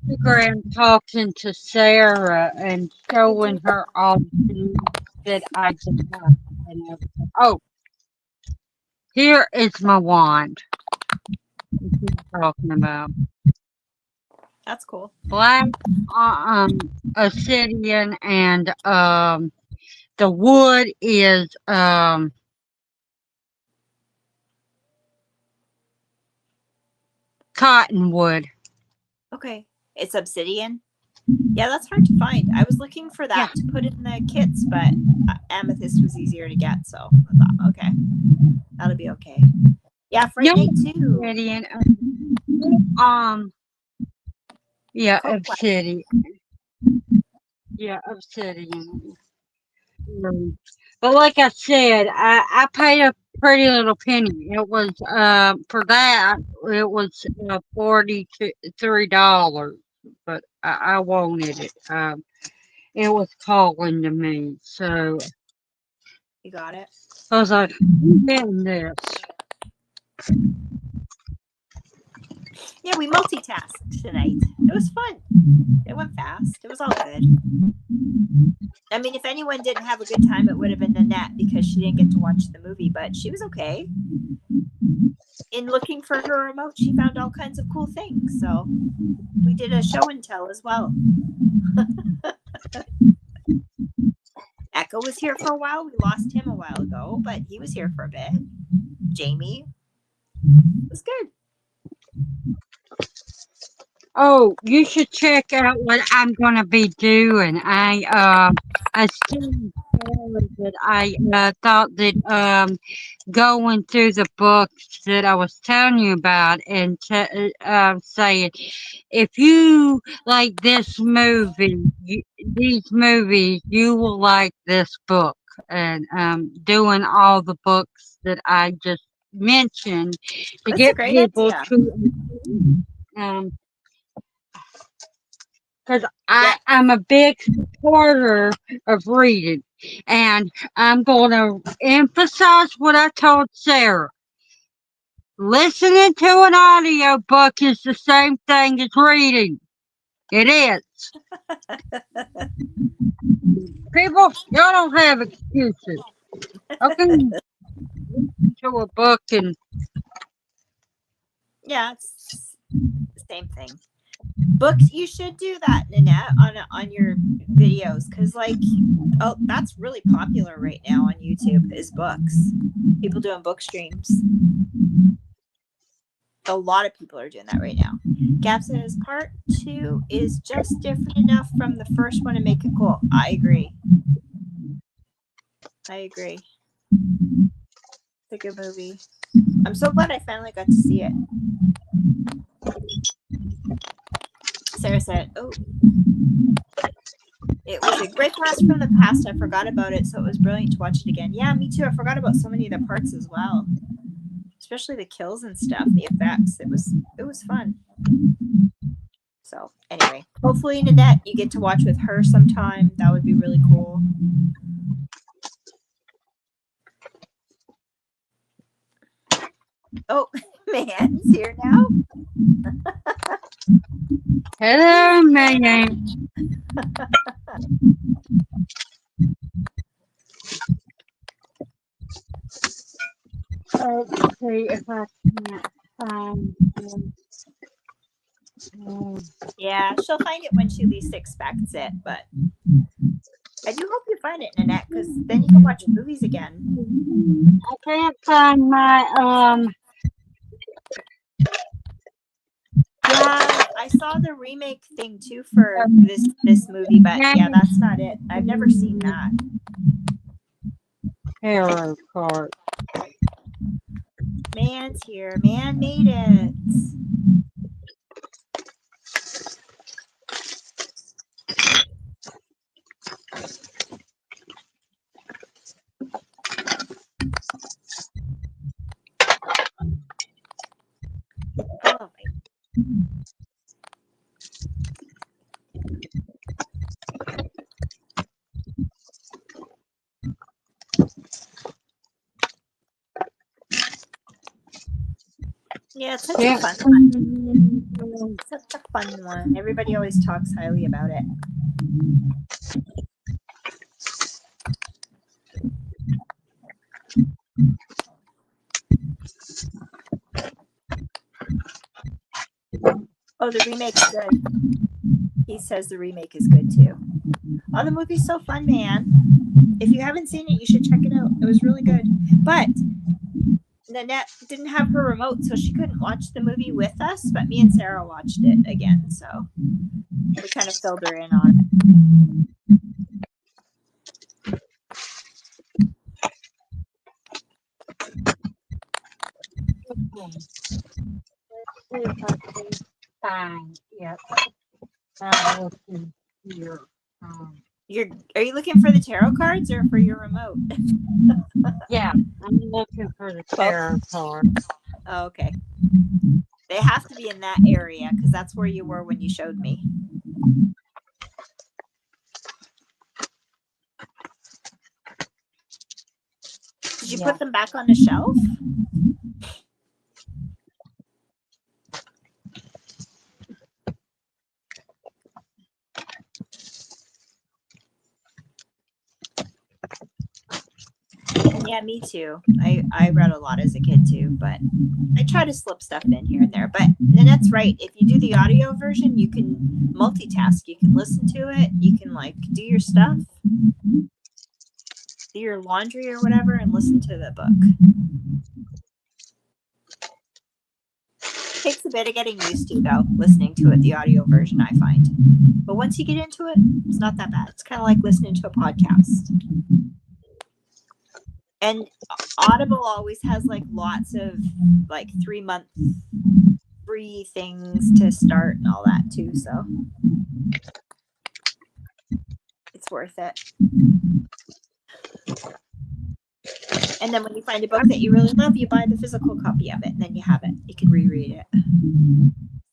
Instagram talking to Sarah and showing her all the things that I can have and everything. Oh, here is my wand. What you talking about? That's cool. Black obsidian, and the wood is cottonwood. Okay. It's obsidian. Yeah, that's hard to find. I was looking for that to put in the kits, but amethyst was easier to get, so I thought, okay, that'll be okay. Yeah, Fright Night too. Obsidian. Yeah, obsidian. Yeah, obsidian. But like I said, I paid a pretty little penny. It was for that it was $43, but I wanted it. It was calling to me, so You got it. I was like, "I'm getting this." Yeah, we multitasked tonight. It was fun. It went fast. It was all good. I mean, if anyone didn't have a good time, it would have been Nannette because she didn't get to watch the movie, but she was okay. In looking for her remote, she found all kinds of cool things. So we did a show and tell as well. Echo was here for a while. We lost him a while ago, but he was here for a bit. Jamie. It was good. Oh, you should check out what I'm gonna be doing. I see that I thought that going through the books that I was telling you about and saying, if you like this movie, these movies, you will like this book. And doing all the books that I just mentioned to That's a get great people idea. to because Yeah. I'm a big supporter of reading. And I'm going to emphasize what I told Sarah. Listening to an audio book is the same thing as reading. It is. People, y'all don't have excuses. I can listen to a book and Yeah, it's the same thing. Books, you should do that, Nannette, on your videos, because that's really popular right now on YouTube is books. People doing book streams. A lot of people are doing that right now. Gab says part 2 is just different enough from the first one to make it cool. I agree. It's a good movie. I'm so glad I finally got to see it. Sarah said, oh, it was a great blast from the past. I forgot about it, so it was brilliant to watch it again. Yeah, me too. I forgot about so many of the parts as well, especially the kills and stuff, the effects. It was fun. So anyway, hopefully, Nannette, you get to watch with her sometime. That would be really cool. Oh, Man's here now. hello, man. Let's see if I can't find him. Yeah, she'll find it when she least expects it, but I do hope you find it, Nannette, because then you can watch movies again. I can't find my Yeah, I saw the remake thing too for this movie, but yeah, that's not it. I've never seen that. tarot card. Man's here. Man made it. Oh my. Yeah, it's such a fun one. Such a fun one. Everybody always talks highly about it. Oh, the remake's good. He says the remake is good too. Oh, the movie's so fun, man. If you haven't seen it, you should check it out. It was really good. But Nannette didn't have her remote, so she couldn't watch the movie with us, but me and Sarah watched it again, so we kind of filled her in on it. Let's see if I can find it. I'm looking here. Are you looking for the tarot cards or for your remote? Yeah, I'm looking for the tarot card. Oh, okay. They have to be in that area because that's where you were when you showed me. Did you put them back on the shelf? Yeah, me too. I read a lot as a kid too, but I try to slip stuff in here and there. But Nannette's right. If you do the audio version, you can multitask. You can listen to it. You can do your stuff, do your laundry or whatever, and listen to the book. takes a bit of getting used to, though, listening to it, the audio version, I find. But once you get into it, it's not that bad. It's kind of like listening to a podcast. And Audible always has like lots of like 3-month free things to start and all that too. So it's worth it. And then when you find a book that you really love, you buy the physical copy of it. And then you have it. You can reread it.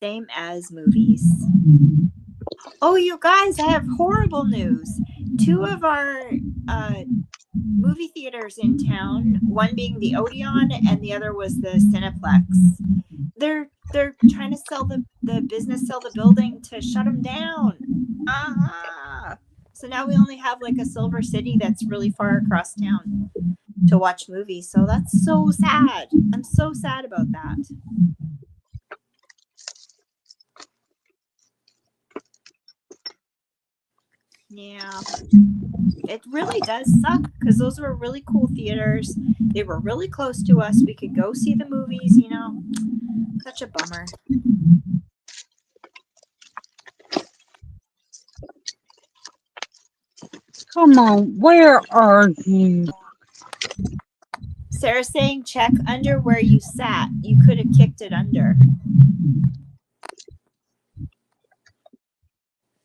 Same as movies. Oh, you guys, I have horrible news. 2 of our movie theaters in town, one being the Odeon and the other was the Cineplex. They're trying to sell the building to shut them down. So now we only have like a Silver City that's really far across town to watch movies. So that's so sad. I'm so sad about that. Yeah, it really does suck because those were really cool theaters. They were really close to us. We could go see the movies, you know. Such a bummer. Come on, where are you? Sarah's saying check under where you sat. You could have kicked it under.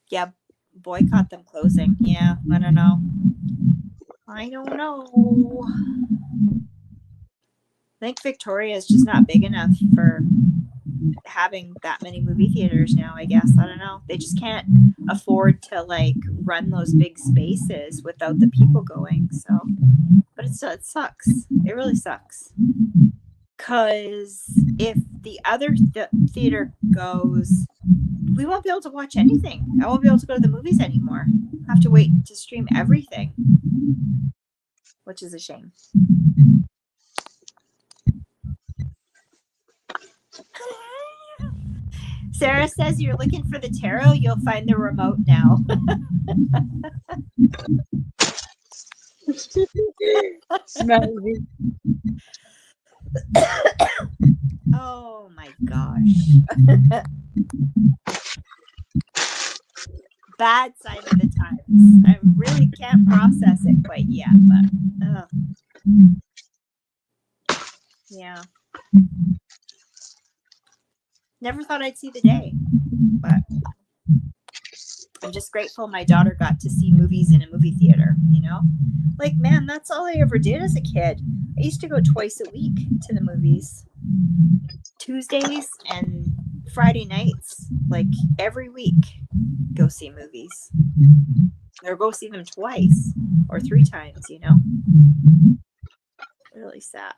Yeah, boycott them closing. Yeah, I don't know. I think Victoria is just not big enough for having that many movie theaters now, I guess. I don't know. They just can't afford to like run those big spaces without the people going. So, but it sucks. It really sucks. Because if the other theater goes, we won't be able to watch anything. I won't be able to go to the movies anymore. I have to wait to stream everything, which is a shame. Sarah says you're looking for the tarot, you'll find the remote now. Maybe. Oh my gosh. Bad sign of the times. I really can't process it quite yet, but yeah. Never thought I'd see the day, but I'm just grateful my daughter got to see movies in a movie theater, you know? Like, man, that's all I ever did as a kid. I used to go twice a week to the movies. Tuesdays and Friday nights, like every week, go see movies. Or go see them twice or 3 times, you know? Really sad.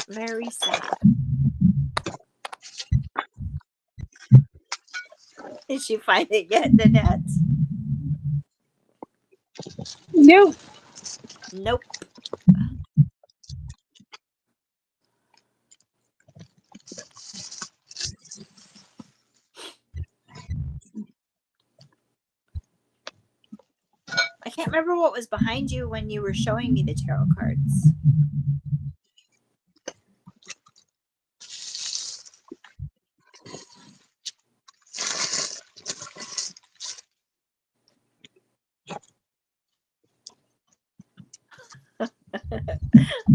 Very sad. Did you find it yet, Nannette? Nope. Nope. I can't remember what was behind you when you were showing me the tarot cards.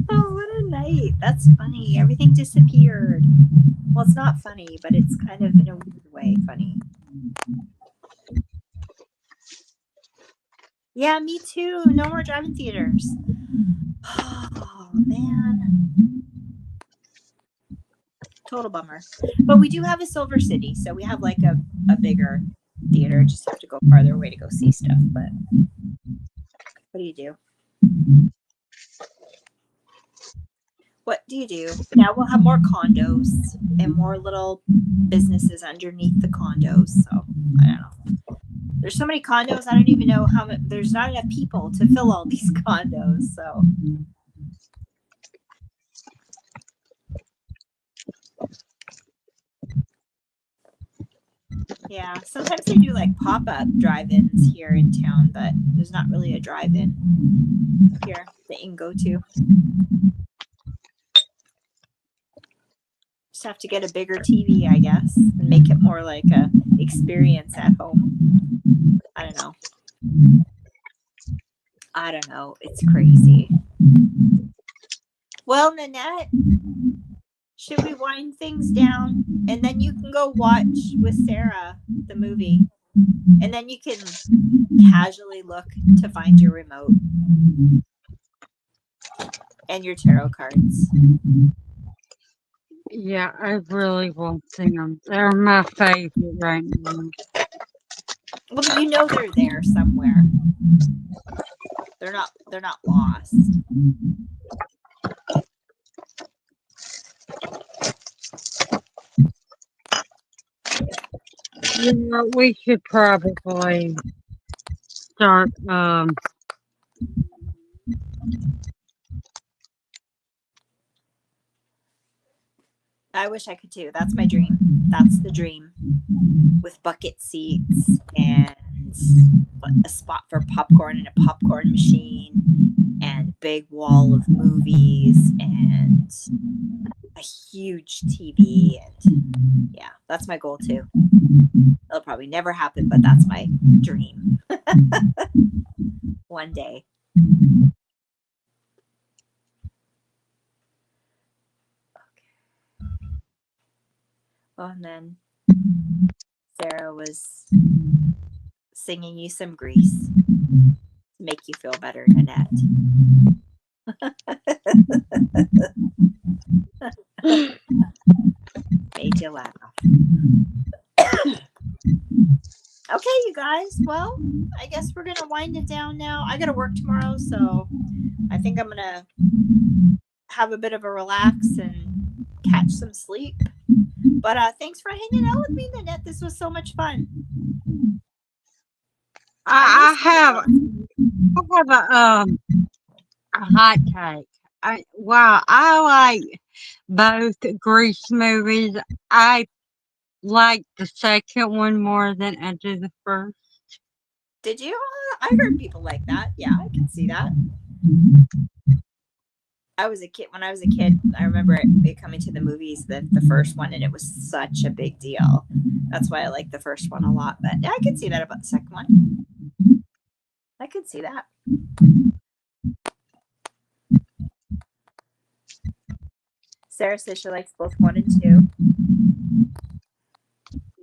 Oh, what a night. That's funny. Everything disappeared. Well, it's not funny, but it's kind of in a weird way funny. Yeah, me too. No more drive-in theaters. Oh, man. Total bummer. But we do have a Silver City, so we have like a bigger theater. Just have to go farther away to go see stuff. But what do you do? What do you do? Now we'll have more condos and more little businesses underneath the condos. So I don't know. There's so many condos. I don't even know how much. There's not enough people to fill all these condos. So yeah, sometimes they do like pop-up drive-ins here in town, but there's not really a drive-in here that you can go to. have to get a bigger TV, I guess, and make it more like a experience at home. I don't know. It's crazy. Well, Nannette, should we wind things down? And then you can go watch with Sarah the movie. And then you can casually look to find your remote and your tarot cards. Yeah, I really won't see them. They're my favorite right now. Well, you know they're there somewhere. They're not lost. Yeah, we should probably start. I wish I could too. That's my dream. That's the dream. With bucket seats and a spot for popcorn and a popcorn machine and big wall of movies and a huge TV. And yeah, that's my goal too. It'll probably never happen, but that's my dream. One day. Well, and then Sarah was singing you some Grease to make you feel better, Nannette. Made you laugh. Okay, you guys. Well, I guess we're going to wind it down now. I got to work tomorrow, so I think I'm going to have a bit of a relax and catch some sleep. But thanks for hanging out with me, Nannette. This was so much fun. I have a hot take. I like both Grease movies. I like the second one more than I do the first. Did you? I heard people like that. Yeah, I can see that. I was a kid. When I was a kid, I remember it coming to the movies, the first one, and it was such a big deal. That's why I like the first one a lot. But I could see that about the second one. I could see that. Sarah says she likes both 1 and 2.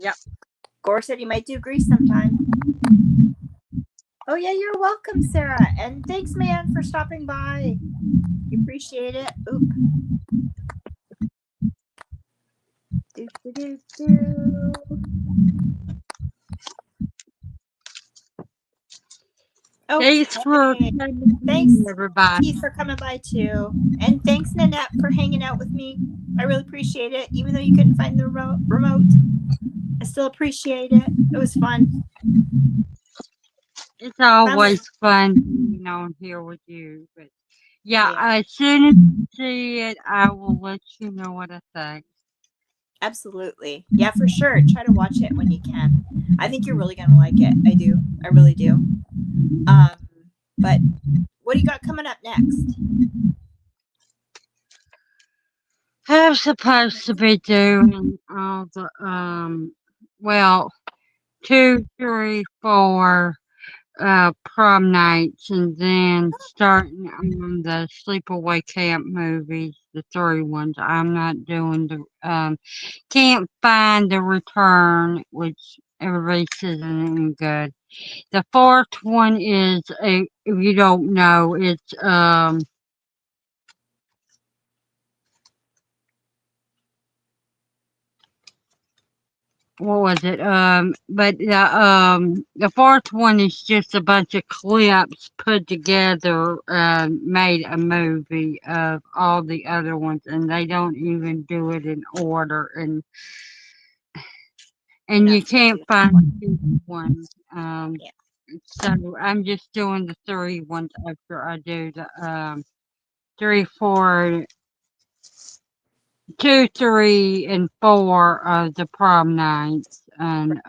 Yep. Gore said he might do Grease sometime. Oh, yeah, you're welcome, Sarah. And thanks, man, for stopping by. We appreciate it. Oop. Do, do, do, do. Okay. Thanks, everybody. Keith, for coming by too. And thanks, Nannette, for hanging out with me. I really appreciate it. Even though you couldn't find the remote, I still appreciate it. It was fun. It's always fun being on here with you. But yeah, as soon as I see it, I will let you know what I think. Absolutely. Yeah, for sure. Try to watch it when you can. I think you're really going to like it. I do. I really do. But what do you got coming up next? I'm supposed to be doing all the, 2, 3, 4 prom nights, and then starting on the sleepaway camp movies, the 3 ones. I'm not doing the can't find the return, which everybody says isn't good. The 4th one is if you don't know, it's what was it? But the 4th one is just a bunch of clips put together, made a movie of all the other ones, and they don't even do it in order, and you can't find the one. So I'm just doing the 3 ones after I do the 3, 4. 2, 3, and 4 of the prom nights, and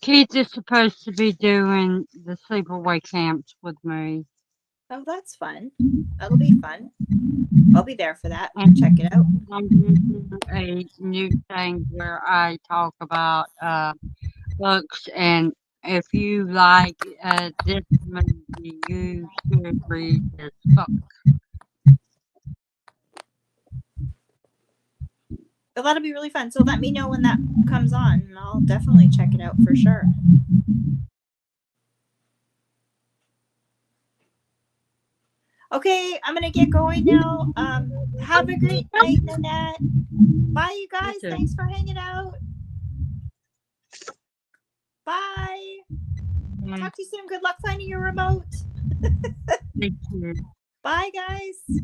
Keith is supposed to be doing the sleepaway camps with me. Oh, that's fun. That'll be fun. I'll be there for that. Check it out. I'm doing a new thing where I talk about books, and if you like this movie, you should read this book. But that'll be really fun. So let me know when that comes on, and I'll definitely check it out for sure. Okay, I'm gonna get going now. Have a great night, Nannette. Bye, you guys. too. Thanks for hanging out. Bye. Talk to you soon. Good luck finding your remote. Thank you. Bye, guys.